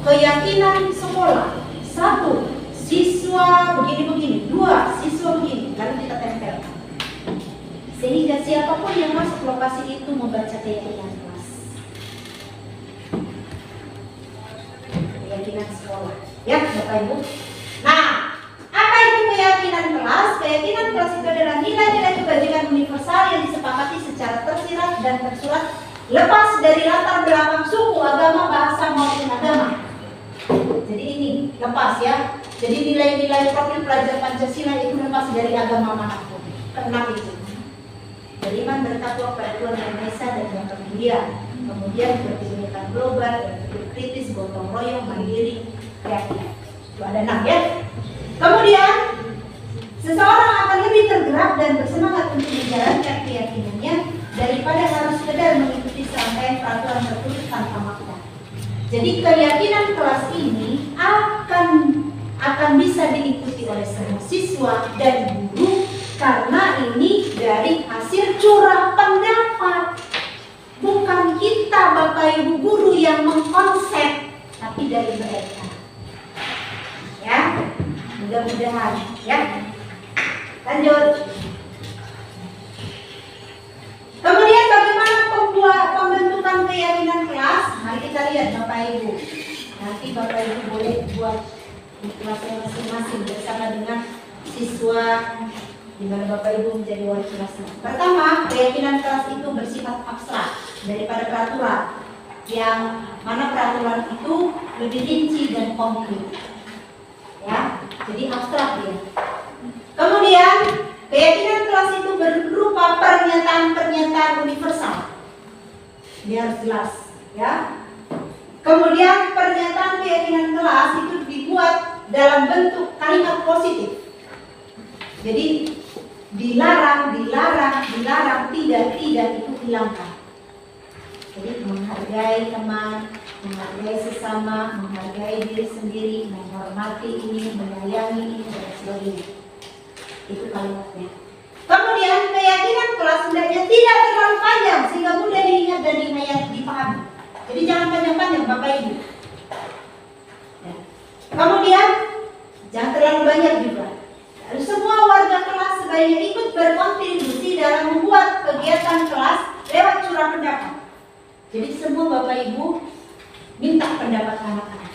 keyakinan sekolah. 1, siswa begini-begini. 2, siswa begini. Lalu kita tempelkan. Sehingga siapapun yang masuk lokasi itu membaca keyakinan kelas. Keyakinan sekolah. Ya, Bapak Ibu. Nah, apa itu keyakinan kelas? Keyakinan kelas itu adalah nilai-nilai kebajikan universal yang disepakati secara tersirat dan tersurat, lepas dari latar belakang suku, agama, bahasa maupun agama. Jadi ini lepas ya. Jadi nilai-nilai profil pelajar Pancasila itu lepas dari agama manapun. Keenam itu. Beriman bertakwa pada Tuhan Yang Maha Esa dan Yang Mulia. Kemudian berkebinekaan global, kritis, gotong royong, mandiri, kreatif. Itu ada 6 ya. Kemudian seseorang akan lebih tergerak dan bersemangat untuk menjalankan keyakinannya daripada harus sekedar mengikuti serangkaian peraturan tertulis tanpa makna. Jadi keyakinan kelas ini akan bisa diikuti oleh semua siswa dan guru karena ini dari hasil curah pendapat. Bukan kita Bapak Ibu guru yang mengkonsep, tapi dari mereka. Ya, mudah-mudahan ya. Lanjut. Kemudian bagaimana pembentukan keyakinan kelas? Mari kita lihat Bapak Ibu. Nanti Bapak Ibu boleh buat di kelasnya masing-masing bersama dengan siswa di mana Bapak Ibu menjadi wali kelasnya. Pertama, keyakinan kelas itu bersifat abstrak daripada peraturan. Yang mana peraturan itu lebih rinci dan konkret. Ya, jadi abstrak dia. Kemudian keyakinan kelas itu berupa pernyataan-pernyataan universal. Dia harus jelas, ya. Kemudian pernyataan keyakinan kelas itu dibuat dalam bentuk kalimat positif. Jadi dilarang, tidak itu hilangkan. Jadi menghargai teman, menghargai sesama, menghargai diri sendiri, menghormati ini, menyayangi ini, dan sebagainya. Itu kalimatnya. Kemudian keyakinan kelas hendaknya tidak terlalu panjang sehingga mudah diingat dan dipahami. Jadi jangan panjang-panjang Bapak Ibu. Ya. Kemudian jangan terlalu banyak juga. Lalu semua warga kelas sebaiknya ikut berkontribusi dalam membuat kegiatan kelas lewat curah pendapat. Jadi semua Bapak Ibu minta pendapat anak-anak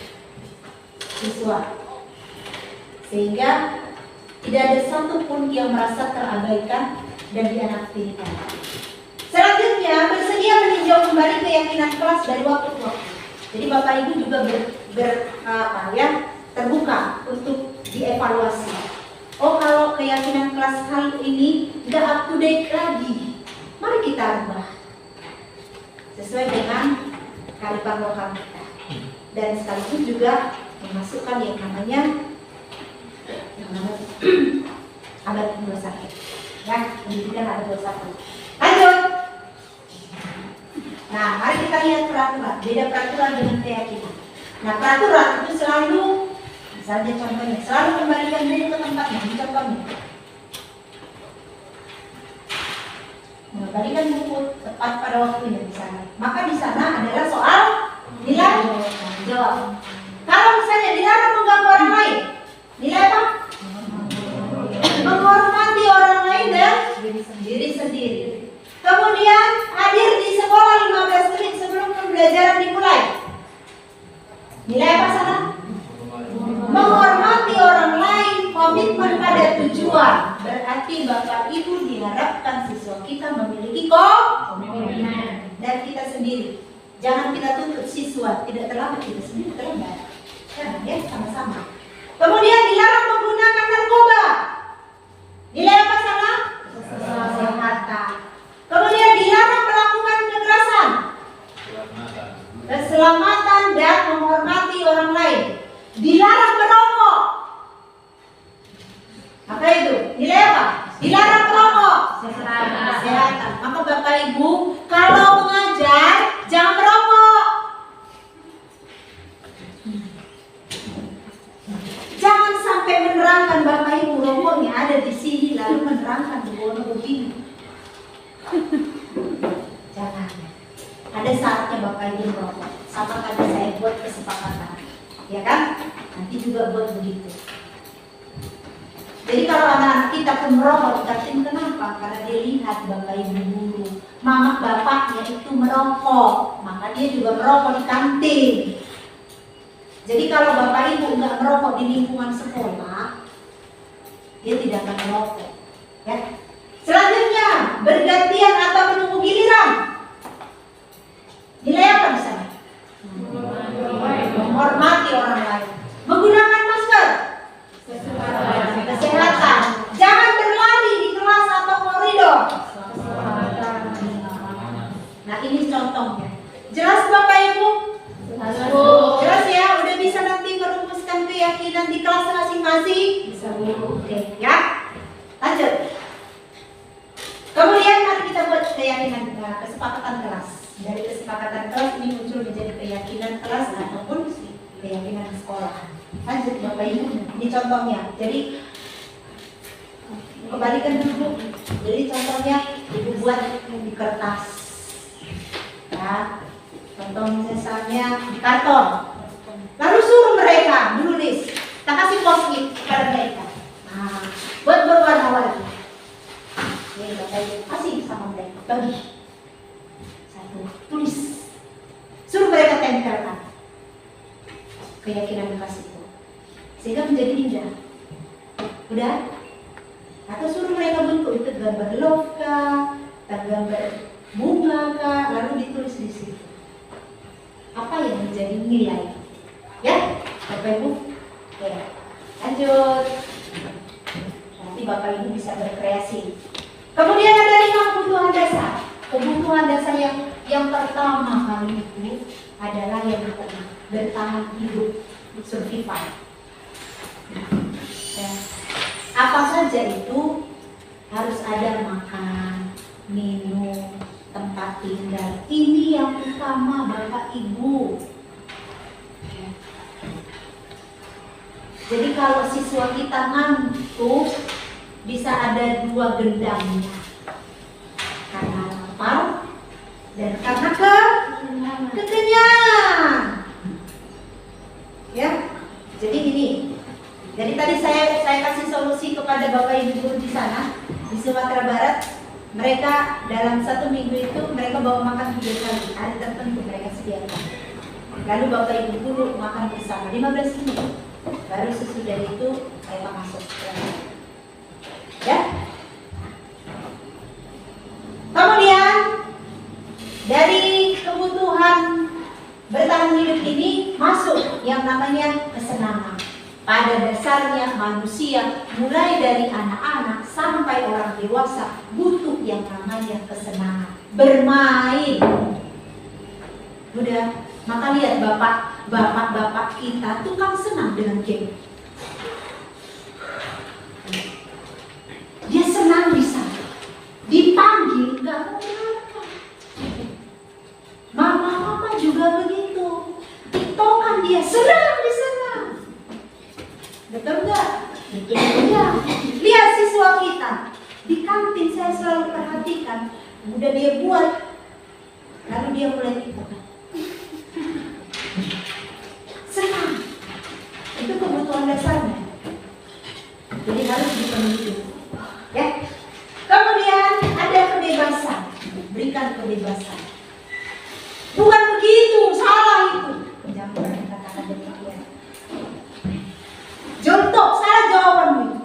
siswa, sehingga tidak ada satupun yang merasa terabaikan dan dianaktifkan. Selanjutnya, bersedia meninjau kembali keyakinan kelas dari waktu ke waktu. Jadi Bapak Ibu juga terbuka untuk dievaluasi. Oh, kalau keyakinan kelas kali ini tidak up to date lagi, mari kita ubah sesuai dengan kearifan lokal kita. Dan sekaligus juga memasukkan yang namanya abad 21. Ya, pendidikan abad 21. Lanjut. Nah, mari kita lihat peraturan. Beda peraturan dengan keyakinan. Nah, peraturan itu selalu, misalnya contohnya, selalu kembalikan buku ke tempatnya. Contohnya, mengembalikan buku tepat pada waktunya di sana. Maka di sana adalah soal nilai jawab. Kalau misalnya dilarang mengganggu orang lain, nilai apa? Menghormati orang lain dan diri sendiri. Kemudian hadir di sekolah 15 menit sebelum pembelajaran dimulai. Nilai apa sana? Menghormati orang lain, komitmen pada tujuan. Berarti Bapak Ibu diharapkan siswa kita memiliki komitmen. Dan kita sendiri, jangan kita tuntut siswa, tidak terlambat, kita sendiri terlambat. Ya, sama-sama. Kemudian dilarang menggunakan narkoba. Nilai apa sana? Kesehatan. Kemudian dilarang melakukan kekerasan, keselamatan dan menghormati orang lain. Dilarang merokok. Apa itu? Nilai apa? Dilarang merokok. Kesehatan. Maka Bapak Ibu, kalau mengajar jangan merokok. Jangan sampai menerangkan Bapak Ibu rokoknya ada di sini lalu menerangkan di bawah begini. Jangan. Ada saatnya Bapak Ibu merokok. Sama tadi saya buat kesepakatan, ya kan? Nanti juga buat begitu. Jadi kalau anak-anak kita pun merokok, dikatain kenapa? Karena dia lihat Bapak Ibu guru, mama bapaknya itu merokok, maka dia juga merokok di kantin. Jadi kalau Bapak Ibu nggak merokok di lingkungan sekolah, dia tidak akan merokok. Ya. Selanjutnya, bergantian atau menunggu giliran. Nilai apa di sana? Menghormati orang lain. Menggunakan masker. Kesehatan. Jangan berlari di kelas atau koridor. Nah, ini contohnya. Jelas Bapak Ibu? Jelas ya? Udah bisa nanti merumuskan keyakinan di kelas masing-masing? Bisa Bu. Oke, ya. Lanjut. Kemudian mari kita buat keyakinan kesepakatan kelas. Dari kesepakatan kelas ini muncul menjadi keyakinan kelas ataupun keyakinan sekolah. Lanjut Bapak Ibu, ini contohnya. Jadi kembalikan dulu. Jadi contohnya Ibu buat di kertas. Ya, contoh misalnya di karton. Lalu suruh mereka menulis. Kita kasih post-it kepada mereka. Nah, buat berwarna-warni. Ini Bapak Ibu kasih sama mereka. Bagi. Satu, tulis. Suruh mereka tempelkan keyakinan kelas itu. Sehingga menjadi indah. Udah? Atau suruh mereka bentuk itu gambar love kah, gambar bunga kah, lalu ditulis di situ. Apa yang menjadi nilai? Ya, Bapak Ibu. Oke, lanjut. Nanti Bapak Ibu bisa berkreasi. Kemudian ada 5 kebutuhan dasar. Kebutuhan dasar yang pertama kali itu adalah yang bertahan hidup, survival. Apa saja itu harus ada makan, minum, tempat tinggal. Ini yang utama Bapak Ibu. Jadi kalau siswa kita ngantuk, bisa ada dua gendangnya. Karena lapar dan karena kekenyangan. Ya, jadi ini. Jadi tadi saya kasih solusi kepada Bapak Ibu guru di sana di Sumatera Barat. Mereka dalam 1 minggu itu mereka bawa makan 3 kali, hari tertentu mereka sediakan. Lalu Bapak Ibu guru makan bersama 15 menit. Baru sesudah itu mereka masuk. Ya. Kemudian dari kebutuhan bertahan hidup ini masuk yang namanya kesenangan. Pada dasarnya manusia mulai dari anak-anak sampai orang dewasa butuh yang namanya kesenangan. Bermain. Udah, maka lihat bapak kita tuh kan senang dengan game. Dia senang di sana. Dipanggil nggak mau makan. Mama juga begitu. TikTokan dia senang di sana. Betul nggak? Betul ya. Lihat siswa kita di kantin, saya selalu perhatikan. Udah dia buat, lalu dia mulai TikTokan. Senang. Itu kebutuhan dasarnya. Jadi harus dipenuhi. Ya. Kemudian ada kebebasan. Berikan kebebasan. Bukan begitu, salah itu. Jangan pernah katakan demikian. Contoh, salah jawabanmu itu.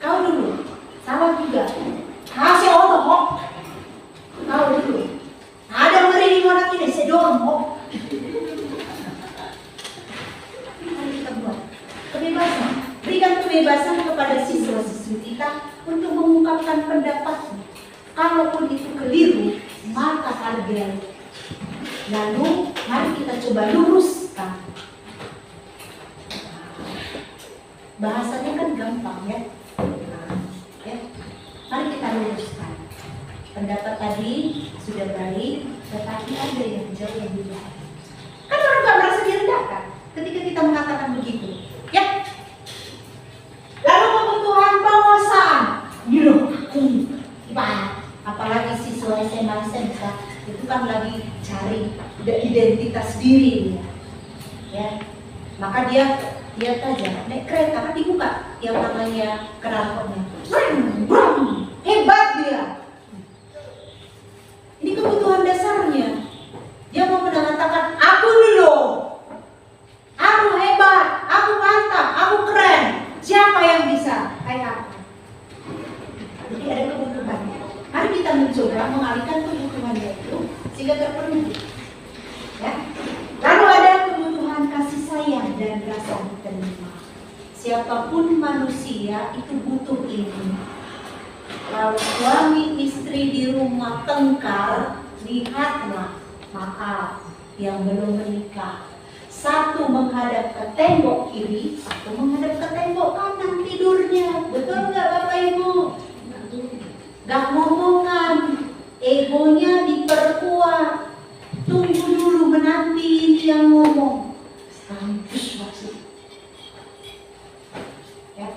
Kau dulu, salah juga. Kasih otot. Kau dulu. Ada meri orang ini sedorong. Mari kita buat kebebasan. Berikan kebebasan kepada siswa-siswi kita untuk mengungkapkan pendapatnya. Kalaupun itu keliru, maka hargai. Lalu mari kita coba luruskan. Bahasanya kan gampang ya. Ya. Mari kita luruskan. Pendapat tadi sudah baik, tetapi ada yang jauh lebih baik. Kan orang nggak merasa direndahkan ketika kita mengatakan begitu. Ya. Lalu kebutuhan penguasaan. Gitu. Apalagi siswa SMA SMK itu kan lagi cari identitas diri ya. Maka dia aja naik kereta kan dibuka yang namanya knalpotnya. Hebat dia. Ini kebutuhan dasarnya. Dia mau mengatakan aku dulu. Aku hebat, aku mantap, aku keren. Siapa yang bisa? Kayak aku. Jadi ada kebutuhannya. Mari kita mencoba mengalihkan kebutuhannya itu sehingga terpenuhi. Ya. Lalu ada kebutuhan kasih sayang dan rasa diterima. Siapapun manusia itu butuh ini. Kalau suami istri di rumah tengkar, lihatlah, maaf, yang belum menikah. Satu menghadap ke tembok kiri, satu menghadap ke tembok kanan tidurnya. Betul nggak Bapak Ibu? Gak ngomongan, egonya diperkuat. Tunggu dulu menanti ini yang ngomong. Sekaligus maksud. Ya.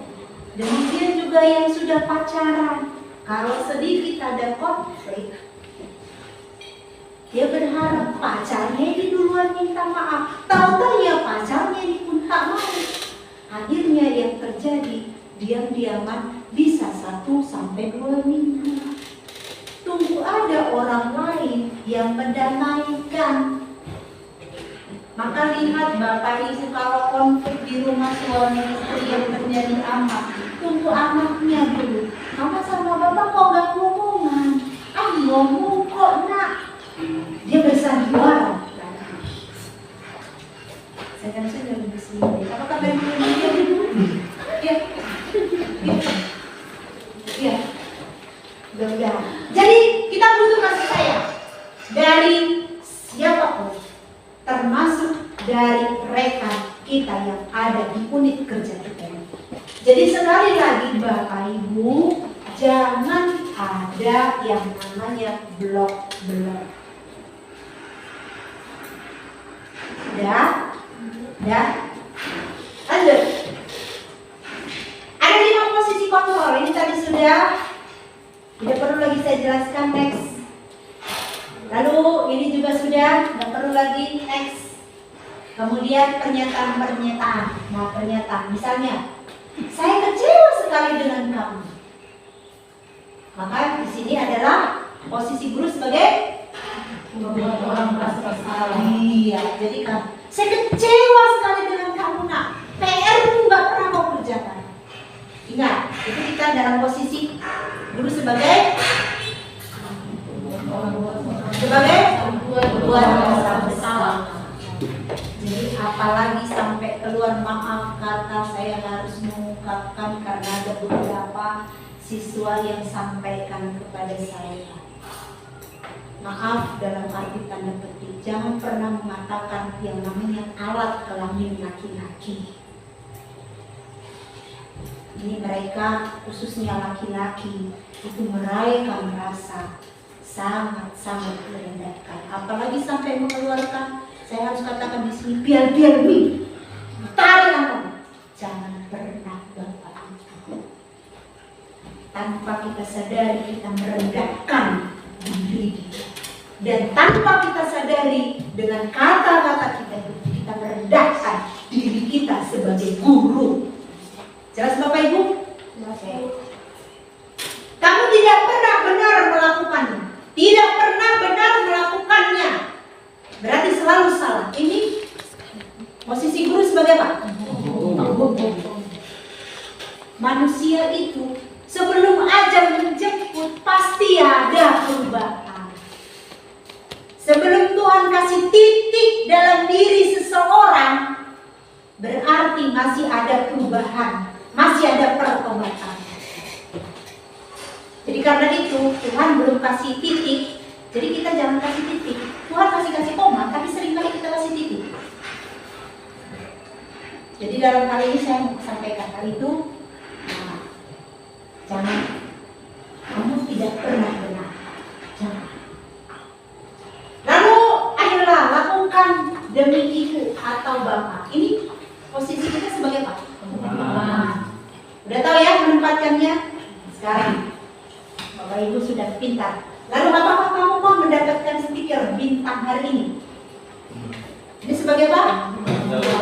Demikian juga yang sudah pacaran. Kalau sedikit ada konflik, dia berharap pacarnya ini duluan minta maaf. Tahu-tahu ya pacarnya ini pun tak mau. Akhirnya yang terjadi diam-diaman bisa 1 sampai 2 minggu. Tunggu ada orang lain yang mendamaikan. Maka lihat Bapak Ibu kalau konflik di rumah suami istri yang terjadi amat, tunggu anaknya dulu. Mama sama Bapak kok gak ngomongan? Ngomong kok nak. Dia bersandiwara. Saya kan sudah lebih sendiri. Apa kabar dia dulu? Ya. Iya. Mudah-mudahan. Jadi kita butuh kasih sayang dari siapapun, termasuk dari rekan kita yang ada di unit kerja kita. Jadi sekali lagi Bapak Ibu, jangan ada yang namanya blok-blok. Udah? Lanjut. Ada 5 posisi kontrol. Ini tadi sudah. Tidak perlu lagi saya jelaskan, next. Lalu ini juga sudah, tidak perlu lagi, next. Kemudian pernyataan-pernyataan. Nah, pernyataan. Misalnya, saya kecewa sekali dengan kamu. Maka di sini adalah posisi guru sebagai orang merasa bersalah. Iya, jadi kan saya kecewa sekali dengan kamu, nak. PR-mu nggak pernah kau kerjakan. Ingat, itu kita dalam posisi guru sebagai buat merasa bersalah. Jadi apalagi sampai keluar maaf kata, saya harus mengungkapkan karena ada beberapa siswa yang sampaikan kepada saya. Maaf dalam arti tanda petik, jangan pernah mengatakan yang namanya alat kelamin laki-laki. Ini mereka, khususnya laki-laki, itu mereka merasa sangat-sangat merendahkan. Apalagi sampai mengeluarkan, saya harus katakan di sini, biar nih, tarik kamu. Jangan pernah Bapak Ibu. Tanpa kita sadari kita merendahkan diri dia. Dan tanpa kita sadari dengan kata-kata kita merendahkan diri kita sebagai guru. Jelas Bapak Ibu? Kamu tidak pernah benar melakukannya. Tidak pernah benar melakukannya. Berarti selalu salah. Ini posisi guru sebagai apa? Manusia itu sebelum ajal menjemput pasti ada perubahan. Sebelum Tuhan kasih titik dalam diri seseorang, berarti masih ada perubahan, masih ada pertobatan. Jadi karena itu Tuhan belum kasih titik, jadi kita jangan kasih titik. Tuhan kasih koma, tapi seringkali kita kasih titik. Jadi dalam hal ini saya mau sampaikan hal itu, nah, jangan, kamu tidak pernah benar, jangan. Lalu ayolah lakukan demi ibu atau bapak. Ini posisi kita sebagai apa? Udah tahu ya menempatkannya? Sekarang Bapak Ibu sudah pintar. Lalu apakah kamu mau mendapatkan stiker bintang hari ini? Ini sebagai apa?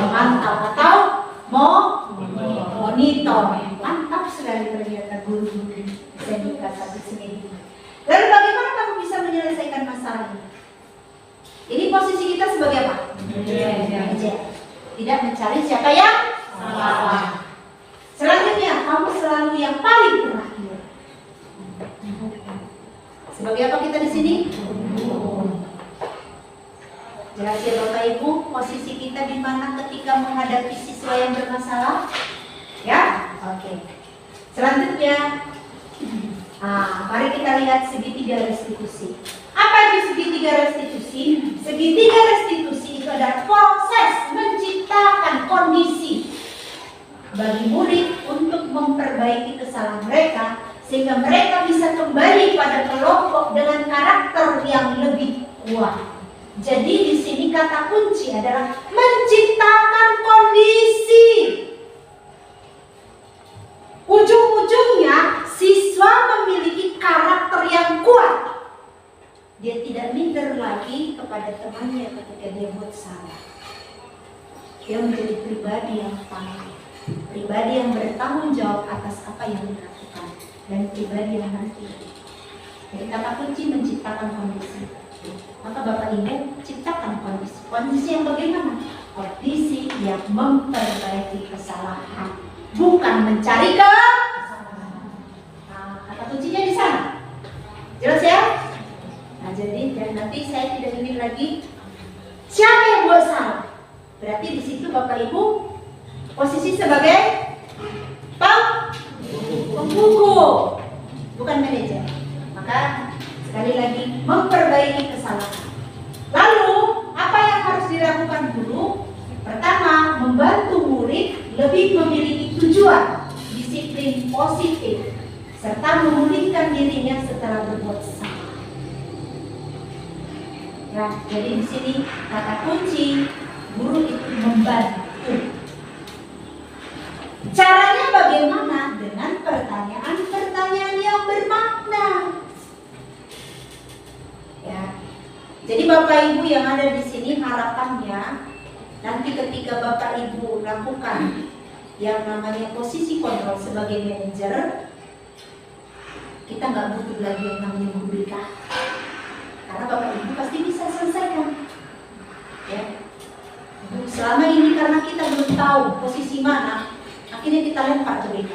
Mantap. Atau monitor. Mantap sekali ternyata guru-guru SMK 1 Semedi. Lalu bagaimana kamu bisa menyelesaikan masalah ini? Ini posisi kita sebagai apa? Tidak mencari siapa yang salah. Selanjutnya, kamu selalu yang paling terakhir. Sebagai apa kita di sini? Jelas ya Bapak Ibu, posisi kita di mana ketika menghadapi siswa yang bermasalah? Ya, oke. Selanjutnya, mari kita lihat segitiga restitusi. Apa itu segitiga restitusi? Segitiga restitusi itu adalah proses menciptakan kondisi bagi murid untuk memperbaiki kesalahan mereka sehingga mereka bisa kembali pada kelompok dengan karakter yang lebih kuat. Jadi di sini kata kunci adalah menciptakan kondisi. Ujung-ujungnya siswa memiliki karakter yang kuat. Dia tidak minder lagi kepada temannya ketika dia buat salah. Dia menjadi pribadi yang tangguh, pribadi yang bertanggung jawab atas apa yang dilakukan, dan pribadi yang nanti. Jadi kata kunci menciptakan kondisi. Maka Bapak Ibu ciptakan kondisi. Kondisi yang bagaimana? Kondisi yang memperbaiki kesalahan, bukan mencari kesalahan. Kata kuncinya di sana. Jelas ya? Nah jadi dan nanti saya tidak ingin lagi siapa yang buat salah. Berarti di situ Bapak Ibu posisi sebagai pembuku, bukan manajer. Maka sekali lagi memperbaiki kesalahan. Lalu apa yang harus dilakukan guru? Pertama, membantu murid lebih memiliki tujuan di disiplin positif serta memulihkan dirinya setelah berbuat salah. Ya, jadi di sini kata kunci guru itu membantu. Caranya bagaimana? Dengan pertanyaan-pertanyaan yang bermakna. Ya. Jadi Bapak Ibu yang ada di sini, harapannya nanti ketika Bapak Ibu lakukan yang namanya posisi kontrol sebagai manajer, kita nggak butuh lagi yang namanya guru BK. Karena Bapak Ibu pasti bisa selesaikan. Ya. Selama ini karena kita belum tahu posisi mana, akhirnya kita lempar ke BK.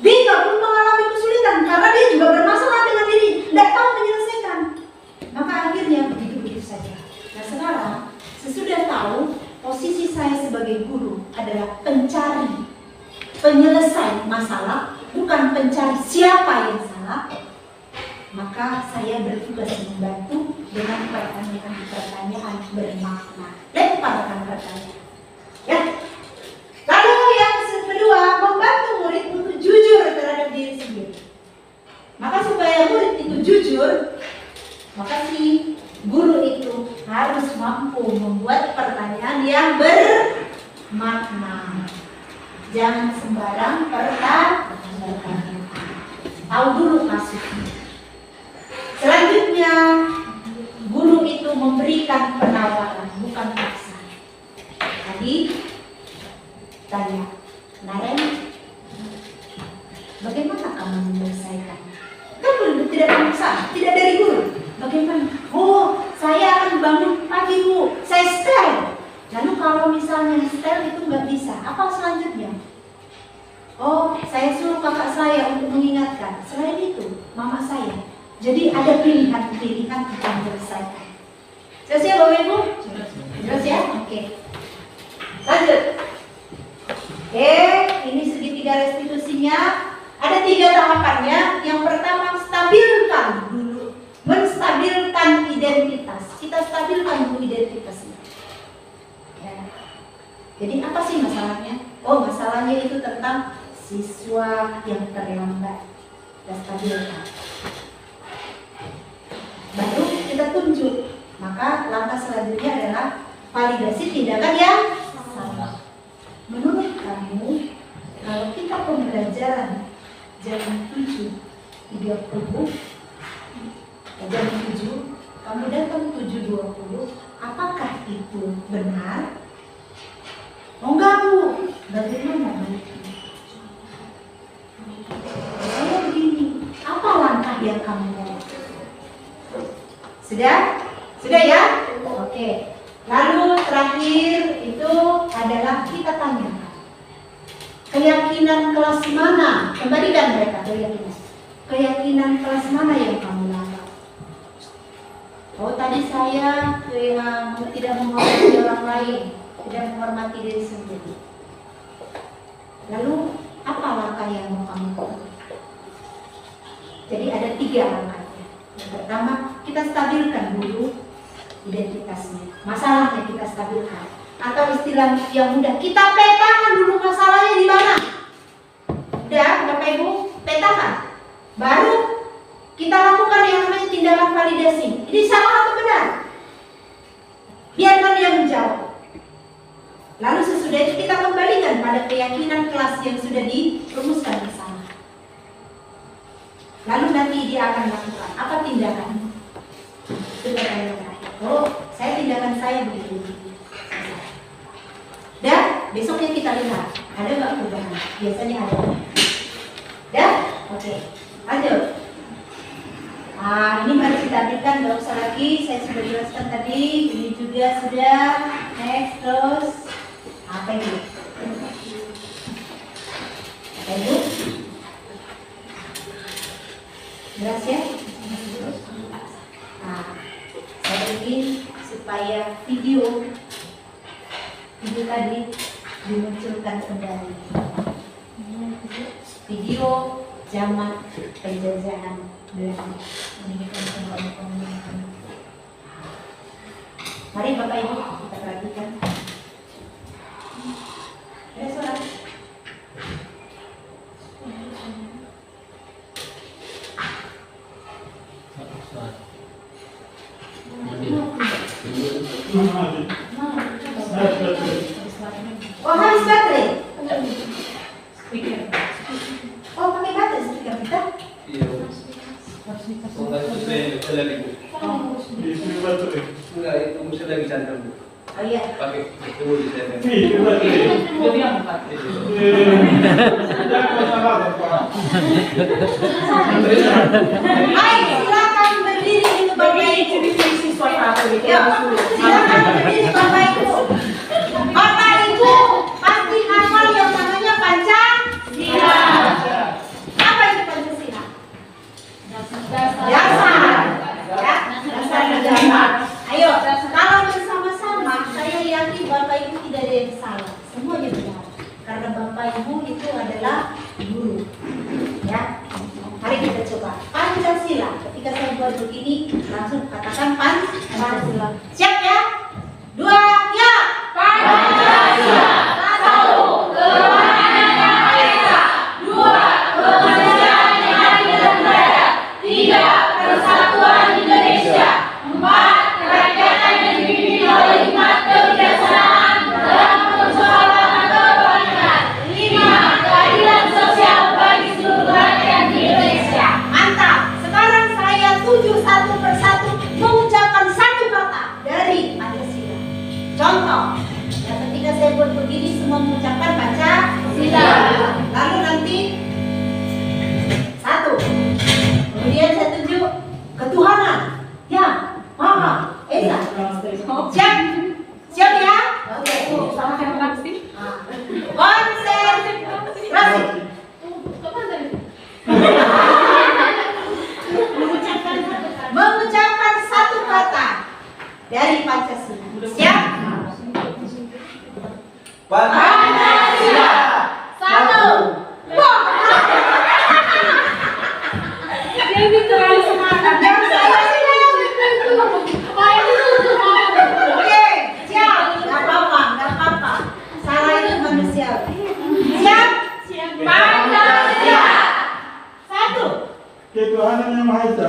BK pun mengalami kesulitan karena dia juga bermasalah dengan diri, tidak tahu menyelesaikan. Maka akhirnya begitu-begitu saja. Nah sekarang, sesudah tahu posisi saya sebagai guru adalah pencari, penyelesai masalah, bukan pencari siapa yang salah, maka saya bertugas membantu dengan pertanyaan-pertanyaan bermakna. Lemparkan pertanyaan. Ya. Lalu yang kedua, membantu murid untuk jujur terhadap diri sendiri. Maka supaya murid itu jujur, maka si guru itu harus mampu membuat pertanyaan yang bermakna. Jangan sembarang pertanyaan. Tahu dulu kasusnya. Selanjutnya, guru itu memberikan penawaran, bukan paksa. Tadi tanya, Naren, bagaimana kamu menyelesaikan? Kan belum, tidak paksa, tidak dari guru. Bagaimana? Oh, saya akan bangun pagi Bu, saya setel. Lalu kalau misalnya setel itu nggak bisa, apa selanjutnya? Oh, saya suruh kakak saya untuk mengingatkan. Selain itu, mama saya. Jadi ada pilihan-pilihan untuk menyelesaikan. Jelas ya Bapak Ibu? Jelas ya? Oke. Lanjut. Oke, ini segitiga restitusinya. Ada 3 tahapannya. Yang pertama, stabilkan dulu. Menstabilkan identitas. Kita stabilkan dulu identitasnya. Ya. Jadi apa sih masalahnya? Oh, masalahnya itu tentang siswa yang terlambat. Kita stabilkan. Baru kita tunjuk. Maka langkah selanjutnya adalah validasi tindakan yang salah. Menurut kamu, kalau kita pembelajaran jam 7.30, jam 7, kamu datang 7.20, apakah itu benar? Oh enggak Bu, bagaimana Bu? Saya begini, apa langkah yang kamu mau? Sudah? Sudah ya? Oke. Lalu terakhir itu adalah kita tanyakan. Keyakinan kelas mana? Kembalikan mereka keyakinan. Keyakinan kelas mana yang kamu langgar? Oh tadi saya tidak menghormati orang lain, tidak menghormati diri sendiri. Lalu apa langkah yang mau kamu lakukan? Jadi ada 3 langkahnya. Yang pertama, kita stabilkan dulu identitasnya, masalahnya kita stabilkan. Atau istilah yang mudah, kita petakan dulu masalahnya di mana. Udah, Bapak Ibu, petakan. Baru kita lakukan yang namanya tindakan validasi. Ini salah atau benar? Biarkan dia menjawab. Lalu sesudah itu kita kembalikan pada keyakinan kelas yang sudah dirumuskan bersama. Lalu nanti dia akan lakukan apa tindakan? Tindakan yang terakhir. Oh, saya tindakan saya begini. Dan besoknya kita lihat ada nggak perubahan? Biasanya ada. Dan oke, lanjut. Ini harus ditampilkan, nggak usah lagi. Saya sudah jelaskan tadi. Ini juga sudah. Next terus. Apa ini? Apa itu? Jelas ya? Nah, saya ingin supaya video tadi dimunculkan kembali. Video zaman penjajahan Belanda. Mari Bapak Ibu kita perhatikan. Ada suara? itu di sana. Jadi yang empat. Baik, silakan berdiri itu Bapak Ibu. Siswa satu gitu. Ya, silakan berdiri Bapak Ibu. Bapak Ibu pasti hafal yang namanya Pancasila. Apa itu Pancasila? Dasar. Ya, dasar negara. Ayo, kalau bersama-sama, saya yakin Bapak Ibu tidak ada yang salah. Semuanya benar. Karena Bapak Ibu itu adalah guru. Ya, mari kita coba Pancasila. Ketika saya buat begini, langsung katakan Pancasila. Siap ya? 2, ya. Pancasila. 1, ketuhanan yang Maha Esa. 2, kemanusiaan yang adil dan beradab. 3, persatuan Indonesia. 4, kerakyatan yang dipimpin oleh hikmat kebijaksanaan dalam persoalan kebangsaan. 5, keadilan sosial bagi seluruh rakyat Indonesia. Mantap. Sekarang saya tuju satu persatu mengucapkan satu kata dari Pancasila. Contoh, ya ketika saya buat begini semua mengucapkan Pancasila. Lalu nanti satu. Kemudian saya tuju ketuhanan yang Maha Esa. Siap? Siap ya? Oke. Sama kayak taksi. Konsentrasi. Mengucapkan satu kata dari Pancasila. Siap? Pancasila. 1. Wah. Ini terlalu semangat. Yang saya Oke, siap. Gak apa-apa. Salah itu manusiawi. Siap? Pancasila. 1. Ketuhanan yang Maha Esa.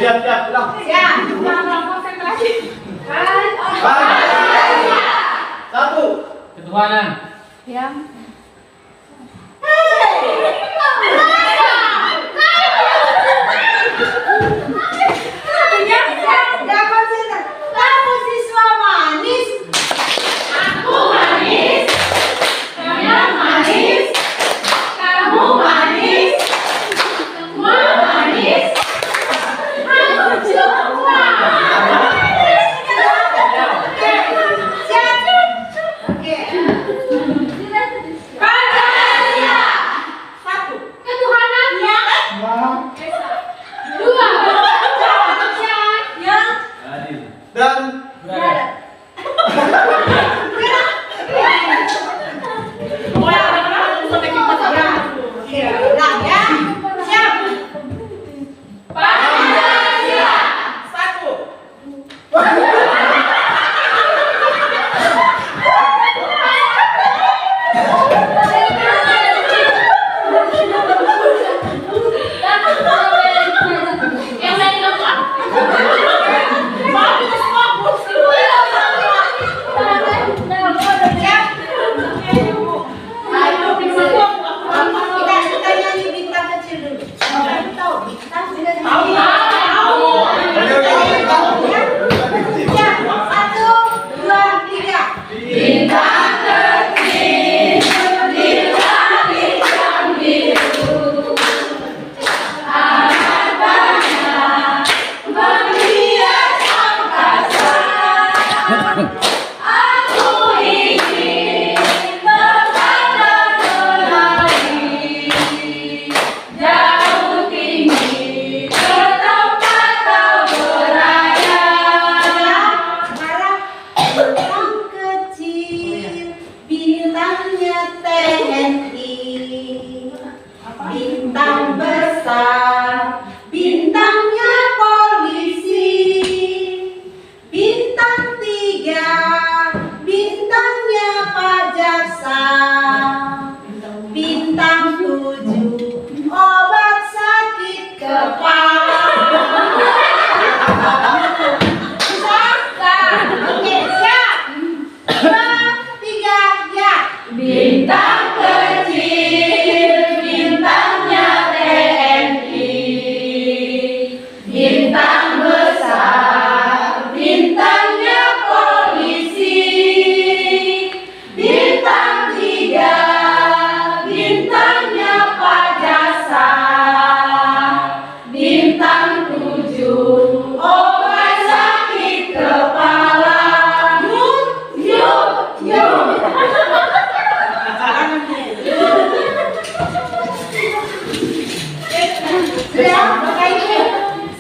Siap, ulang. Siap. Konsentrasi. Pancasila. 1. Ketuhanan Yang Kamu siswa manis. Aku manis. Saya manis. Kamu manis. Semua manis. Aku semua. Siap. Oke. Bintang besar, bintangnya polisi. Bintang 3, bintangnya Pak Jaksa. Bintang 7, obat sakit kepala. Oke, siap. 2, 3, ya. Bintang kecil, bintangnya TNI. Bintang besar, bintangnya polisi. Bintang 3, bintangnya Pak Jaksa. Bintang 7, obat sakit kepala. Yuk, yuk. Sudah, Bapak Ibu,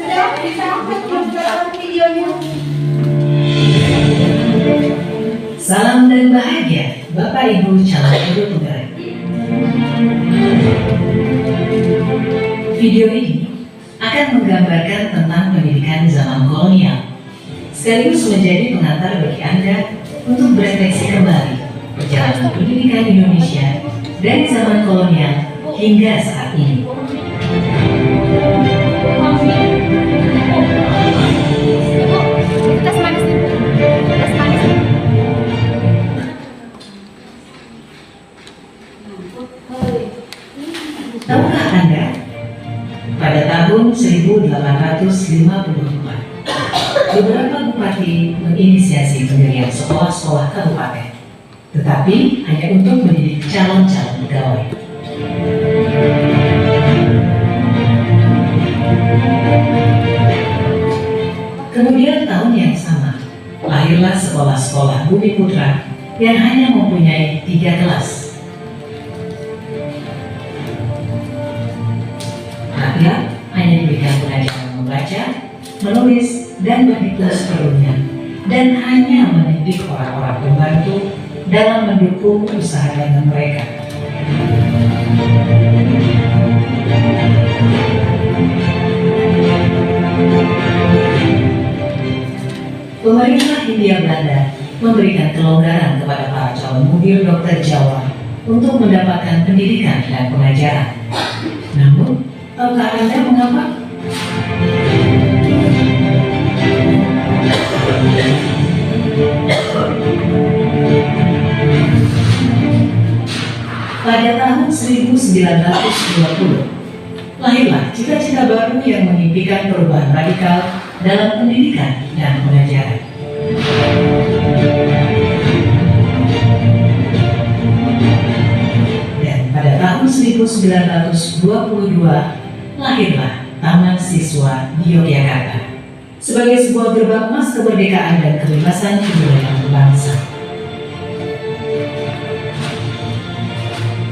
sudah bisa menonton videonya. Salam dan bahagia Bapak Ibu calon guru tunggal. Video ini akan menggambarkan tentang pendidikan zaman kolonial, sekaligus menjadi pengantar bagi Anda untuk berefleksi kembali perjalanan pendidikan Indonesia dari zaman kolonial hingga saat ini. Tahukah Anda, pada tahun 1854, beberapa bupati menginisiasi pendirian sekolah-sekolah kabupaten, tetapi hanya untuk mendidik calon-calon pegawai. Kemudian tahun yang sama, lahirlah sekolah-sekolah Bumi Putra yang hanya mempunyai 3 kelas. Rakyat hanya diberikan pelajaran membaca, menulis, dan berhitung seperlunya, dan hanya mendidik orang-orang pembantu dalam mendukung usaha dagang mereka. Pemerintah Hindia Belanda memberikan kelonggaran kepada para calon mubir dokter Jawa untuk mendapatkan pendidikan dan pengajaran. Namun, tahukah Anda mengapa? Pada tahun 1920, lahirlah cita-cita baru yang mengimpikan perubahan radikal dalam pendidikan dan pengajaran. Dan pada tahun 1922, lahirlah Taman Siswa di Yogyakarta sebagai sebuah gerbang emas kemerdekaan dan kebebasan kebudayaan berbangsa.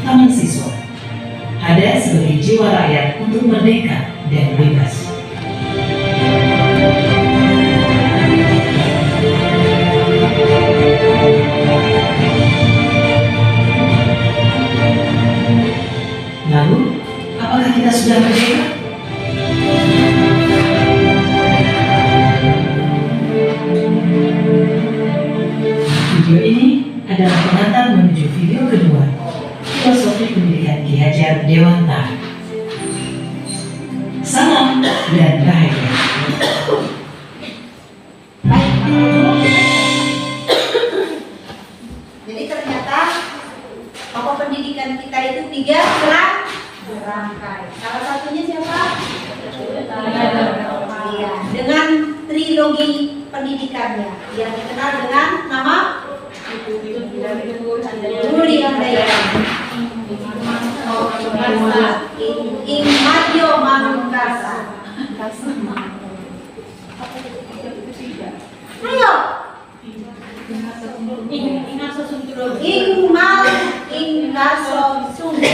Taman Siswa ada sebagai jiwa rakyat untuk merdeka dan bebas. Lalu, apakah kita sudah merdeka? Video ini adalah pengantar menuju video kedua, Filosofi Pendidikan Ki Hajar Dewantara. Salam dan bahagia. Jadi ternyata pokok pendidikan kita itu 3 serangkai. Salah satunya siapa? Iya, dengan trilogi pendidikannya yang dikenal dengan nama Budi Handayani, Madio Manungkasa. Ayo, Ingaso sumtu.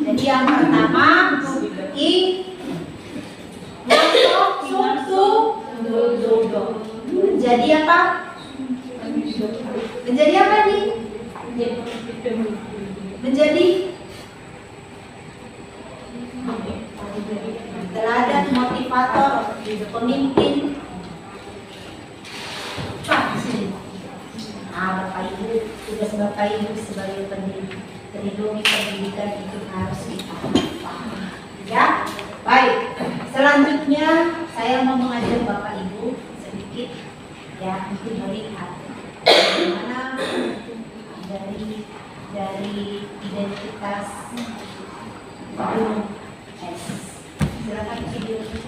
Jadi yang pertama sumtu menjadi apa? Menjadi apa nih? Menjadi teladan, motivator, pemimpin. Bapak Ibu, tugas Bapak Ibu sebagai pendiri pendidikan itu harus kita pahami. Ya, baik. Selanjutnya saya mau mengajak Bapak Ibu sedikit ya untuk melihat bagaimana dari identitas gunung es. Silakan video ini.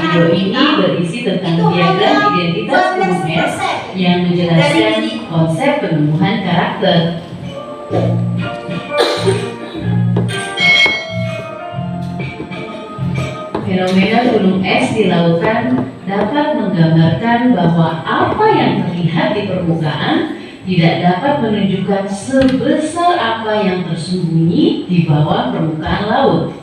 Video ini berisi tentang diagram identitas gunung es yang menjelaskan konsep penumbuhan karakter. Fenomena gunung es di lautan dapat menggambarkan bahwa apa yang terlihat di permukaan tidak dapat menunjukkan sebesar apa yang tersembunyi di bawah permukaan laut.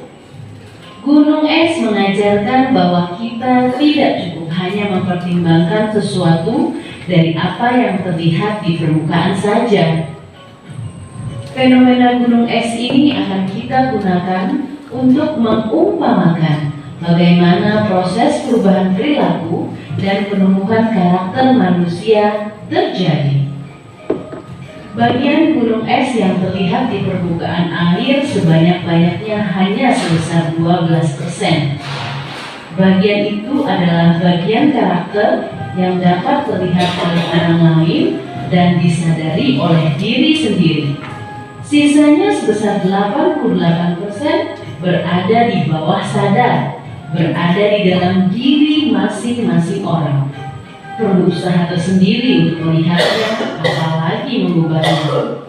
Gunung es mengajarkan bahwa kita tidak cukup hanya mempertimbangkan sesuatu dari apa yang terlihat di permukaan saja. Fenomena gunung es ini akan kita gunakan untuk mengumpamakan bagaimana proses perubahan perilaku dan penumbuhan karakter manusia terjadi. Bagian gunung es yang terlihat di permukaan air sebanyak-banyaknya hanya sebesar 12%. Bagian itu adalah bagian karakter yang dapat terlihat oleh orang lain dan disadari oleh diri sendiri. Sisanya sebesar 88% berada di bawah sadar, berada di dalam diri masing-masing orang. Perlu usaha tersendiri untuk melihatnya, apalagi mengubahnya.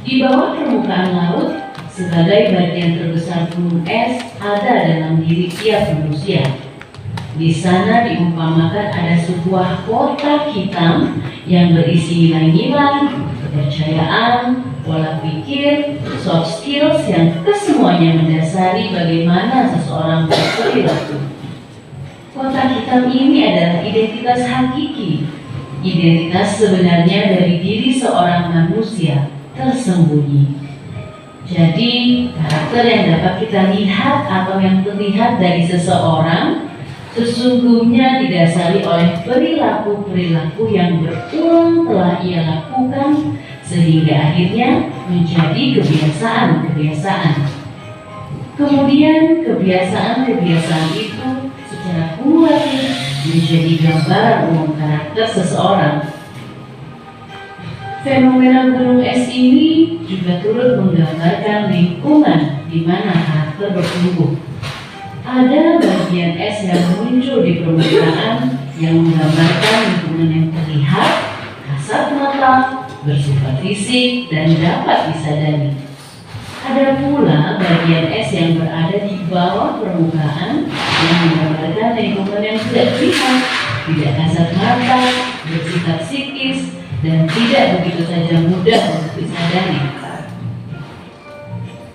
Di bawah permukaan laut, sebagai bagian terbesar gunung es ada dalam diri tiap manusia. Di sana diumpamakan ada sebuah kotak hitam yang berisi nilai-nilai, kepercayaan, pola pikir, soft skills yang kesemuanya mendasari bagaimana seseorang berperilaku. Kotak hitam ini adalah identitas hakiki, identitas sebenarnya dari diri seorang manusia tersembunyi. Jadi, karakter yang dapat kita lihat atau yang terlihat dari seseorang sesungguhnya didasari oleh perilaku-perilaku yang berulang telah ia lakukan sehingga akhirnya menjadi kebiasaan-kebiasaan. Kemudian kebiasaan-kebiasaan itu secara kumulatif menjadi gambaran umum karakter seseorang. Fenomena gunung es ini juga turut menggambarkan lingkungan di mana karakter bertumbuh. Ada bagian es yang muncul di permukaan yang menggambarkan lingkungan yang terlihat, kasat mata, bersifat fisik, dan dapat disadari. Ada pula bagian es yang berada di bawah permukaan yang menggambarkan lingkungan yang tidak terlihat, tidak kasat mata, bersifat psikis, dan tidak begitu saja mudah untuk disadari.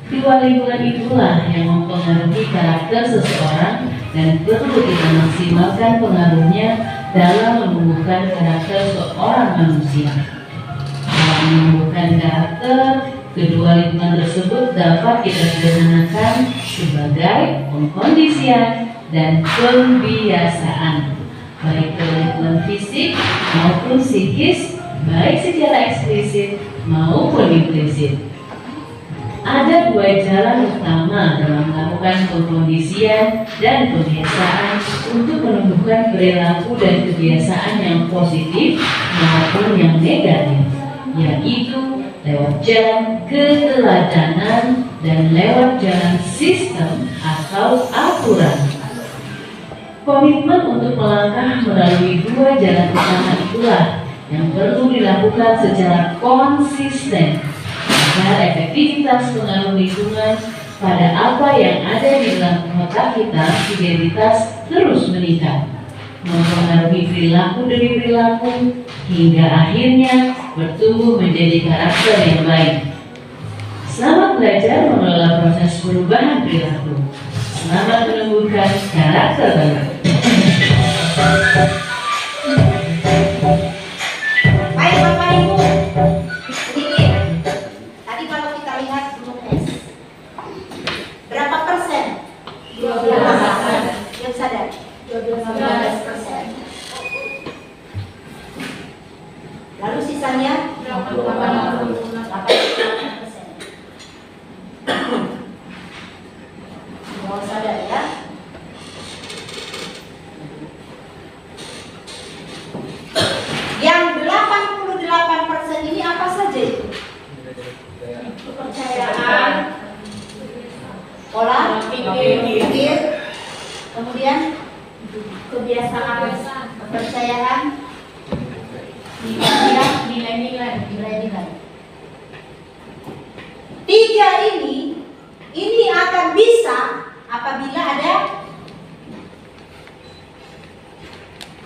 Dua lingkungan itulah yang mempengaruhi karakter seseorang dan perlu kita maksimalkan pengaruhnya dalam menumbuhkan karakter seorang manusia. Dalam menumbuhkan karakter, kedua lingkungan tersebut dapat kita sederhanakan sebagai pengkondisian dan pembiasaan, baik lingkungan fisik maupun psikis, baik secara eksplisit maupun implisit. Ada dua jalan utama dalam melakukan pengkondisian dan pembiasaan untuk menumbuhkan perilaku dan kebiasaan yang positif maupun yang negatif, yaitu lewat jalan keteladanan dan lewat jalan sistem atau aturan. Komitmen untuk melangkah melalui dua jalan utama itulah yang perlu dilakukan secara konsisten agar efektivitas pengaruh lingkungan pada apa yang ada di dalam otak kita identitas terus meningkat, mempengaruhi perilaku demi perilaku hingga akhirnya bertumbuh menjadi karakter yang baik. Selamat belajar mengelola proses perubahan perilaku. Selamat menumbuhkan karakter baru. Baik Bapak Ibu, sedikit. Tadi kalau kita lihat gunung es, berapa persen? 12%. Yang sadar? 12%. Lalu sisanya 88%. Mau sadar ya? Yang 88% ini apa saja itu? Kepercayaan, pola pikir, kemudian kebiasaan, kepercayaan, nilai-nilai. Tiga ini akan bisa apabila ada,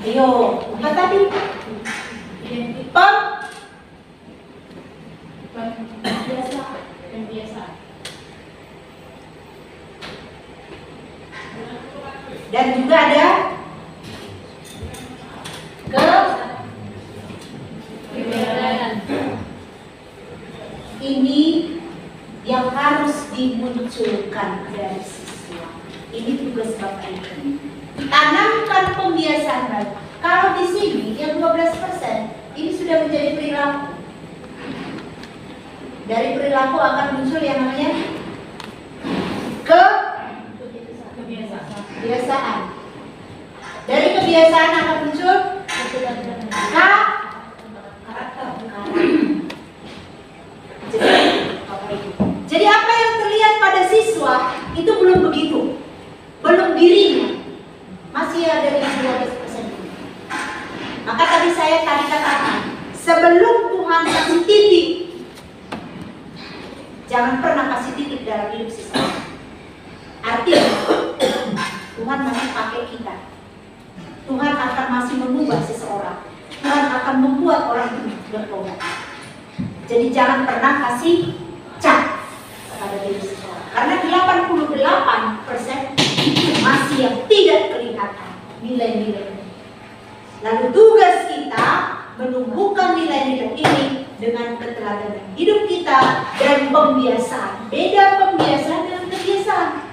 ayo, apa tadi? Pembiasaan. Dan juga ada kebenaran. Ini yang harus dimunculkan dari siswa. Ini tugas Bapak Ibu. Tanamkan pembiasaan baik. Kalau di sini yang 12% ini sudah menjadi perilaku. Dari perilaku akan muncul yang namanya kebiasaan. Dari kebiasaan akan muncul karakter. Jadi apa yang terlihat pada siswa itu belum begitu, belum dirinya, masih ada di 12%. Maka tadi saya katakan, sebelum Tuhan kasih titik, jangan pernah kasih titik dalam hidup siswa. Artinya Tuhan masih pakai kita. Tuhan akan masih mengubah seseorang. Tuhan akan membuat orang itu bertobat. Jadi jangan pernah kasih cap pada diri seseorang. Karena 88% itu masih yang tidak kelihatan nilai-nilai. Lalu tugas kita menumbuhkan nilai-nilai ini dengan keteladanan hidup kita dan pembiasaan. Beda pembiasaan dengan kebiasaan.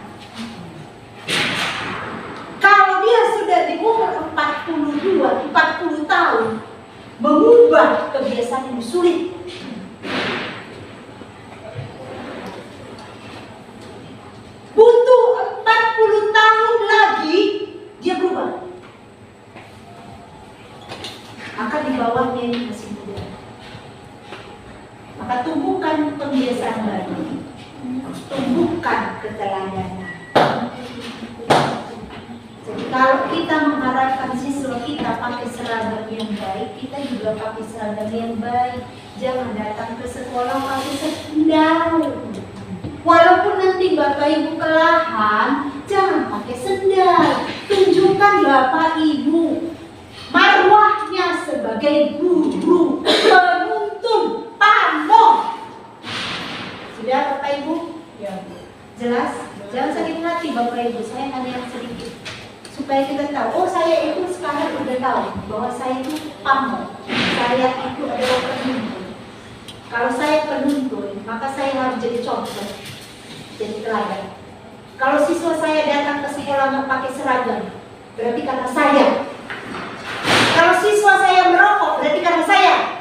Kalau dia sudah di umur 42, 40 tahun, mengubah kebiasaan yang sulit. Butuh 40 tahun lagi dia berubah. Maka di bawahnya ini masih muda. Maka tumbuhkan pembiasaan baru. Tumbuhkan keteladanan. Jadi kalau kita mengharapkan siswa kita pakai seragam yang baik, kita juga pakai seragam yang baik. Jangan datang ke sekolah pakai sendal. Walaupun nanti Bapak Ibu kelelahan, jangan pakai sendal. Tunjukkan Bapak Ibu marwahnya sebagai guru, penuntun, pamong. Sudah Bapak Ibu? Ya. Jelas? Jangan sakit hati Bapak Ibu, saya hanya sedikit. Supaya kita tahu, oh saya itu sekarang udah tahu bahwa saya itu pamong. Saya itu adalah penuntun. Kalau saya penuntun, maka saya harus jadi contoh, jadi teladan. Kalau siswa saya datang ke sekolah nggak pakai seragam, berarti karena saya. Kalau siswa saya merokok, berarti karena saya.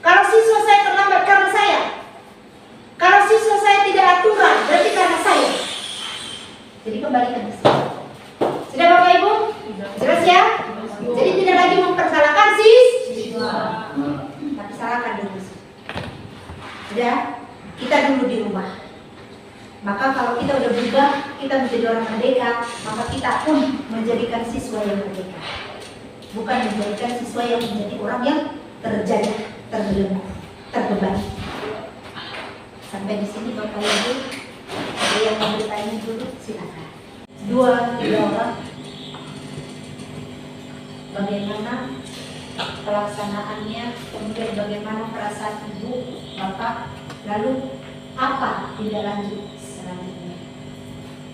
Kalau siswa saya terlambat, karena saya. Kalau siswa saya tidak aturan, berarti karena saya. Jadi kembalikan ke sini. Sudah Bapak Ibu? Jelas ya? Jadi tidak lagi mempersalahkan siswa, tapi salahkan diri. Sudah? Kita dulu di rumah. Maka kalau kita udah berubah, kita menjadi orang merdeka, maka kita pun menjadikan siswa yang merdeka. Bukan menjadikan siswa yang menjadi orang yang terjajah, terbebani. Sampai di sini Bapak Ibu, ada yang mau bertanya dulu, silakan. 2-3 orang. Bagaimana pelaksanaannya, kemudian bagaimana perasaan ibu, bapak, lalu apa tindak lanjut selanjutnya?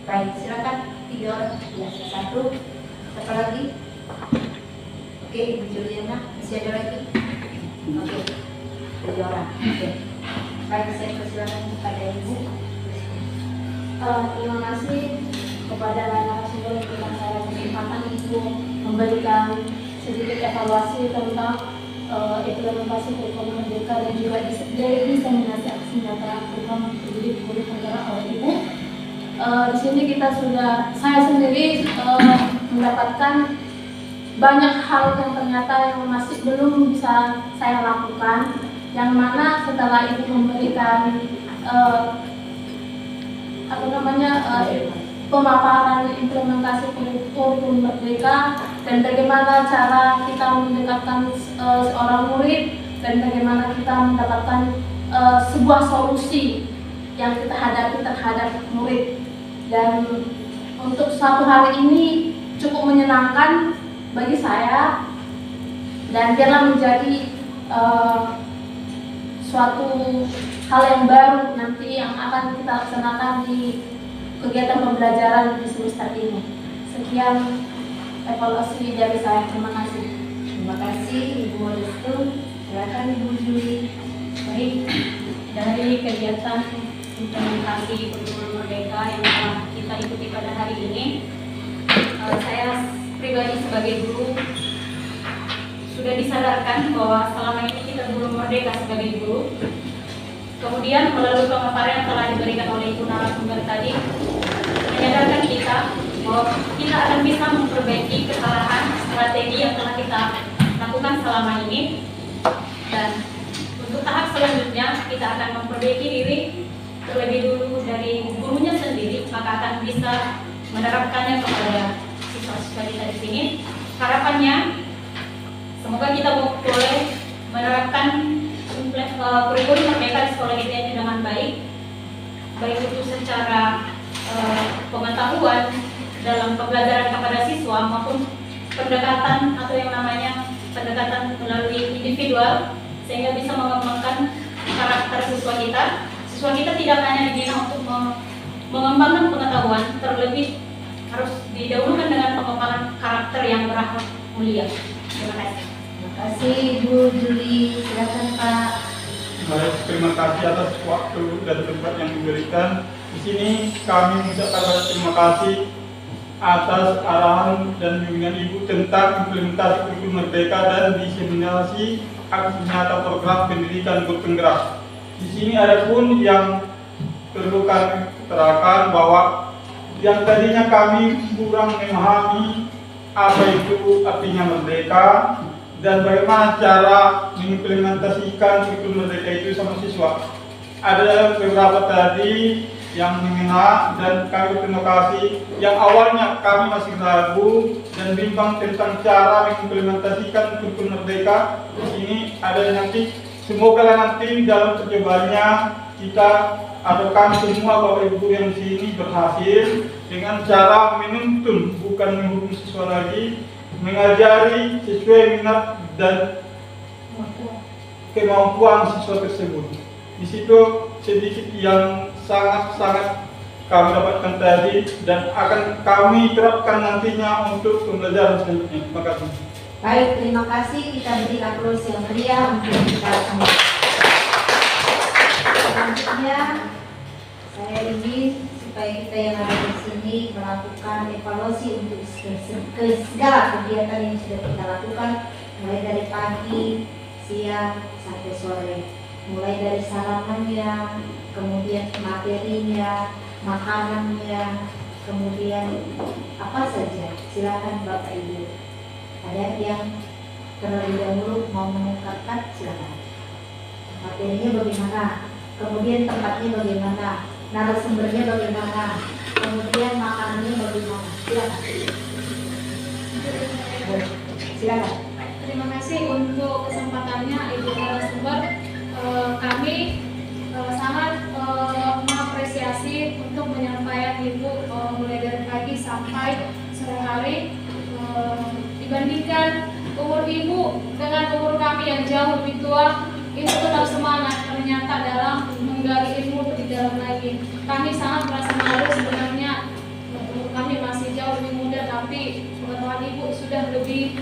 Baik, silakan 3 orang. Ya, 1. Apa lagi? Oke, Ibu Juliana, masih ada lagi? Oke, 3 orang. Oke. Baik, saya persilakan kepada Ibu. Terima kasih kepada narasumber yang saya kesempatan untuk memberikan sedikit evaluasi tentang implementasi kurikulum merdeka dan juga diseminasi aksi nyata program pendidik guru penggerak oleh Ibu. Di sini saya sendiri mendapatkan banyak hal yang ternyata yang masih belum bisa saya lakukan, yang mana setelah Ibu memberikan pemaparan implementasi kurikulum merdeka dan bagaimana cara kita mendekatkan seorang murid dan bagaimana kita mendapatkan sebuah solusi yang kita hadapi terhadap murid. Dan untuk suatu hari ini cukup menyenangkan bagi saya dan biarlah menjadi suatu hal yang baru nanti yang akan kita laksanakan di kegiatan pembelajaran di semester ini. Sekian evaluasi dari saya. Terima kasih. Terima kasih Ibu Modestu. Silakan Ibu Juli. Baik, dari kegiatan implementasi kurikulum merdeka yang telah kita ikuti pada hari ini, saya pribadi sebagai guru sudah disadarkan bahwa selama ini kita belum merdeka sebagai guru. Kemudian melalui pemaparan yang telah diberikan oleh Ibu narasumber tadi, menyadarkan kita bahwa kita akan bisa memperbaiki kesalahan strategi yang telah kita lakukan selama ini, dan untuk tahap selanjutnya kita akan memperbaiki diri terlebih dulu dari gurunya sendiri, maka akan bisa menerapkannya kepada siswa-siswa kita di sini. Harapannya semoga kita boleh menerapkan kurikulum merdeka di sekolah kita ini dengan baik itu secara pengetahuan dalam pembelajaran kepada siswa maupun pendekatan atau yang namanya pendekatan melalui individual, sehingga bisa mengembangkan karakter siswa kita. Siswa kita tidak hanya dibina untuk mengembangkan pengetahuan, terlebih harus didahulukan dengan pengembangan karakter yang berakhlak mulia. Terima kasih. Terima kasih Ibu Juli. Silakan Pak. Baik, terima kasih atas waktu dan tempat yang diberikan. Di sini kami mengucapkan terima kasih atas arahan dan bimbingan Ibu tentang implementasi kurikulum merdeka dan diseminasi aksi nyata program pendidikan guru penggerak. Di sini ada pun yang perlu kami terangkan bahwa yang tadinya kami kurang memahami apa itu artinya merdeka dan bagaimana cara mengimplementasikan kurikulum merdeka itu sama siswa. Ada beberapa tadi yang mengenal dan kami terima kasih. Yang awalnya kami masih ragu dan bimbang tentang cara mengimplementasikan kurikulum merdeka. Di sini ada nanti, semoga nanti dalam percobaannya kita atau kami semua Bapak Ibu yang di sini berhasil dengan cara menuntun, bukan menghukum siswa lagi, mengajari sesuai minat dan kemampuan siswa tersebut. Di situ sedikit yang sangat-sangat kami dapatkan tadi dan akan kami terapkan nantinya untuk pembelajaran selanjutnya. Terima kasih. Baik, terima kasih. Kita beri aplaus yang meriah untuk kita semua. Selanjutnya, saya ingin supaya kita yang ada di sini melakukan evaluasi untuk segala kegiatan yang sudah kita lakukan, mulai dari pagi, siang, sampai sore. Mulai dari salamannya, kemudian materinya, makanannya, kemudian apa saja. Silakan Bapak Ibu. Ada yang terlebih dahulu mau mengungkapkan, silakan. Materinya bagaimana, kemudian tempatnya bagaimana, narasumbernya bagaimana, kemudian makanannya bagaimana. Silakan. Terima kasih untuk kesempatannya Ibu narasumber. Kami sangat mengapresiasi untuk penyampaian Ibu mulai dari pagi sampai sore hari. Dibandingkan umur Ibu dengan umur kami yang jauh lebih tua, Ibu tetap semangat ternyata dalam menggali ilmu lebih dalam lagi. Kami sangat merasa malu sebenarnya, umur kami masih jauh lebih muda, tapi pengetahuan Ibu sudah lebih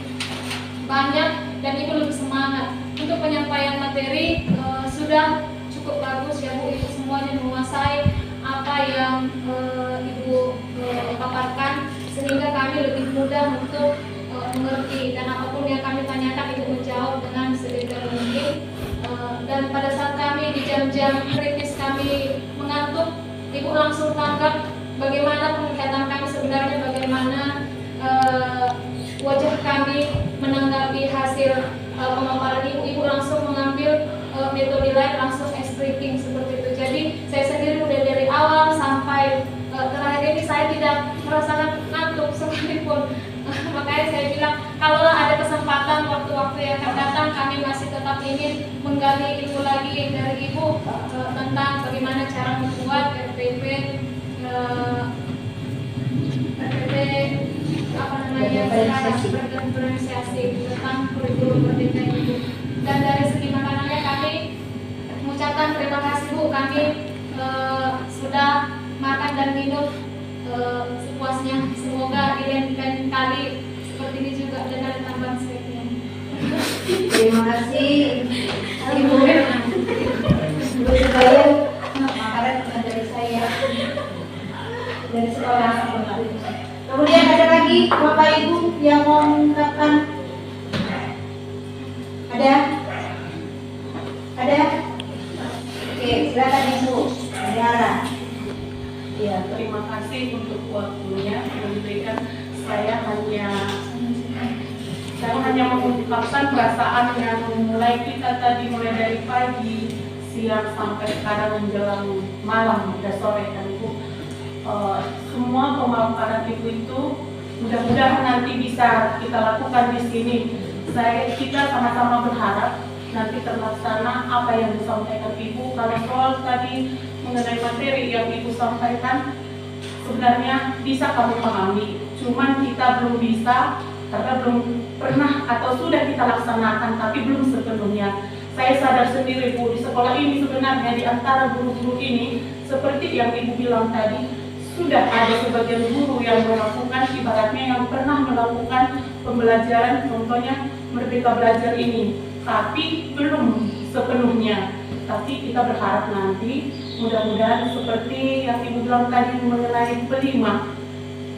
banyak dan Ibu lebih semangat. Untuk penyampaian materi sudah cukup bagus ya Bu, Ibu semuanya menguasai apa yang Ibu paparkan, sehingga kami lebih mudah untuk mengerti, dan apapun yang kami tanyakan Ibu menjawab dengan sedetail mungkin. Dan pada saat kami di jam-jam kritis kami mengantuk, Ibu langsung tanggap bagaimana penglihatan kami sebenarnya, bagaimana wajah kami menanggapi hasil pemaparan Ibu. Ibu langsung mengambil metode lain, langsung explicating seperti itu. Jadi saya sendiri udah dari awal sampai terakhir ini saya tidak merasakan ngantuk sekalipun. Makanya saya bilang, kalaulah ada kesempatan waktu-waktu yang akan datang, kami masih tetap ingin menggali ilmu lagi dari Ibu tentang bagaimana cara membuat RPP berdiferensiasi tentang kurikulum merdeka Ibu. Dan dari segi makanannya kami mengucapkan terima kasih Bu, kami sudah makan dan minum sepuasnya. Semoga di lain kali seperti ini juga dan ada tambahan sedikitnya. Terima kasih Ibu. Ibu sekalian, makanan dari saya dari sekolah. Kemudian ada lagi Bapak Ibu yang mau mengungkapkan? Ada? Oke, silakan Ibu. Ada. Ya, terima kasih untuk waktunya memberikan. Saya hanya mengungkapkan perasaan yang mulai kita tadi, mulai dari pagi, siang sampai sekarang menjelang malam dan sore dan Ibu. Semua pemaparan Ibu itu mudah-mudahan nanti bisa kita lakukan di sini. Kita sama-sama berharap nanti terlaksana apa yang disampaikan Ibu. Kalau soal tadi mengenai materi yang Ibu sampaikan, sebenarnya bisa kami pahami, cuman kita belum bisa karena belum pernah atau sudah kita laksanakan, tapi belum sepenuhnya. Saya sadar sendiri Bu, di sekolah ini sebenarnya di antara guru-guru ini, seperti yang Ibu bilang tadi, sudah ada sebagian guru yang melakukan, ibaratnya yang pernah melakukan pembelajaran, contohnya Merdeka Belajar ini, tapi belum sepenuhnya. Tapi kita berharap nanti mudah-mudahan seperti yang Ibu bilang tadi mengenai pelima.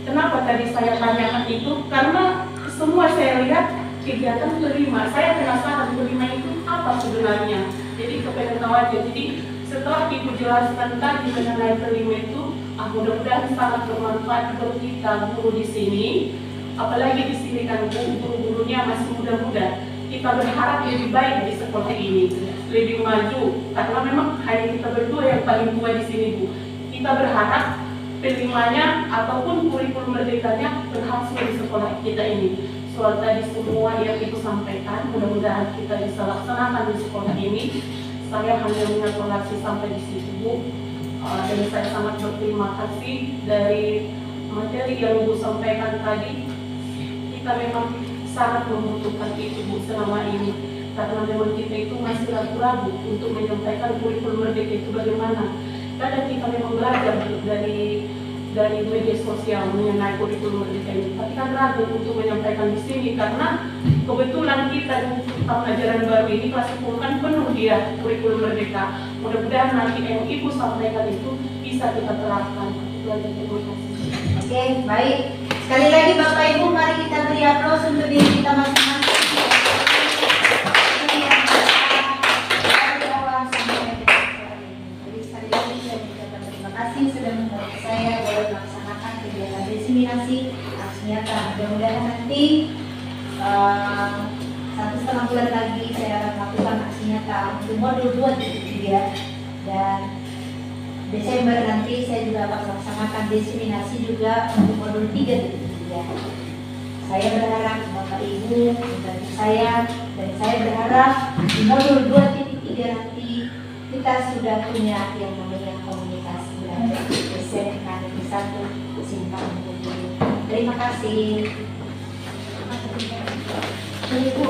Kenapa tadi saya tanyakan itu? Karena semua saya lihat kegiatan pelima. Saya penasaran pelima itu apa sebenarnya. Jadi kepengen tahu aja. Jadi setelah Ibu jelaskan tadi mengenai pelima itu, mudah-mudahan sangat bermanfaat untuk kita guru di sini. Apalagi di sini kan guru-gurunya masih muda-muda. Kita berharap lebih baik di sekolah ini, lebih maju, karena memang hanya kita berdua yang paling tua di sini Bu. Kita berharap pelimanya ataupun kurikulum merdekanya berhasil di sekolah kita ini. Soal tadi semua yang Ibu sampaikan, mudah-mudahan kita bisa laksanakan di sekolah ini. Saya hanya mengevaluasi sampai di situ Bu. Dan saya sangat berterima kasih dari materi yang Ibu sampaikan tadi. Kita memang sangat membutuhkan itu Bu selama ini, karena memang kita itu masih ragu-ragu untuk menyampaikan kurikulum merdeka itu bagaimana. Kadang kita memang belajar dari media sosial mengenai kurikulum merdeka ini, tapi kan ragu untuk menyampaikan di sini karena kebetulan kita di tahun ajaran baru ini kelas 10 kan penuh dia kurikulum merdeka. Mudah-mudahan nanti yang Ibu sampaikan itu bisa kita terapkan. Terima kasih. Oke, baik. Sekali lagi Bapak Ibu, mari kita beri aplaus untuk diri kita masing-masing. Jadi sekali lagi saya mengucapkan terima kasih sudah membantu saya dalam melaksanakan kegiatan diseminasi aksi nyata. Mudah-mudahan nanti 1,5 bulan lagi saya akan melakukan aksi nyata untuk modul 2.3 dan Desember nanti saya juga akan melaksanakan diseminasi juga untuk modul 3.3. Saya berharap Bapak Ibu membantu saya, dan saya berharap di modul 2.3 nanti kita sudah punya yang namanya komunikasi belajar SMK Negeri 1 Simpang Bumi. Terima kasih. Ibu,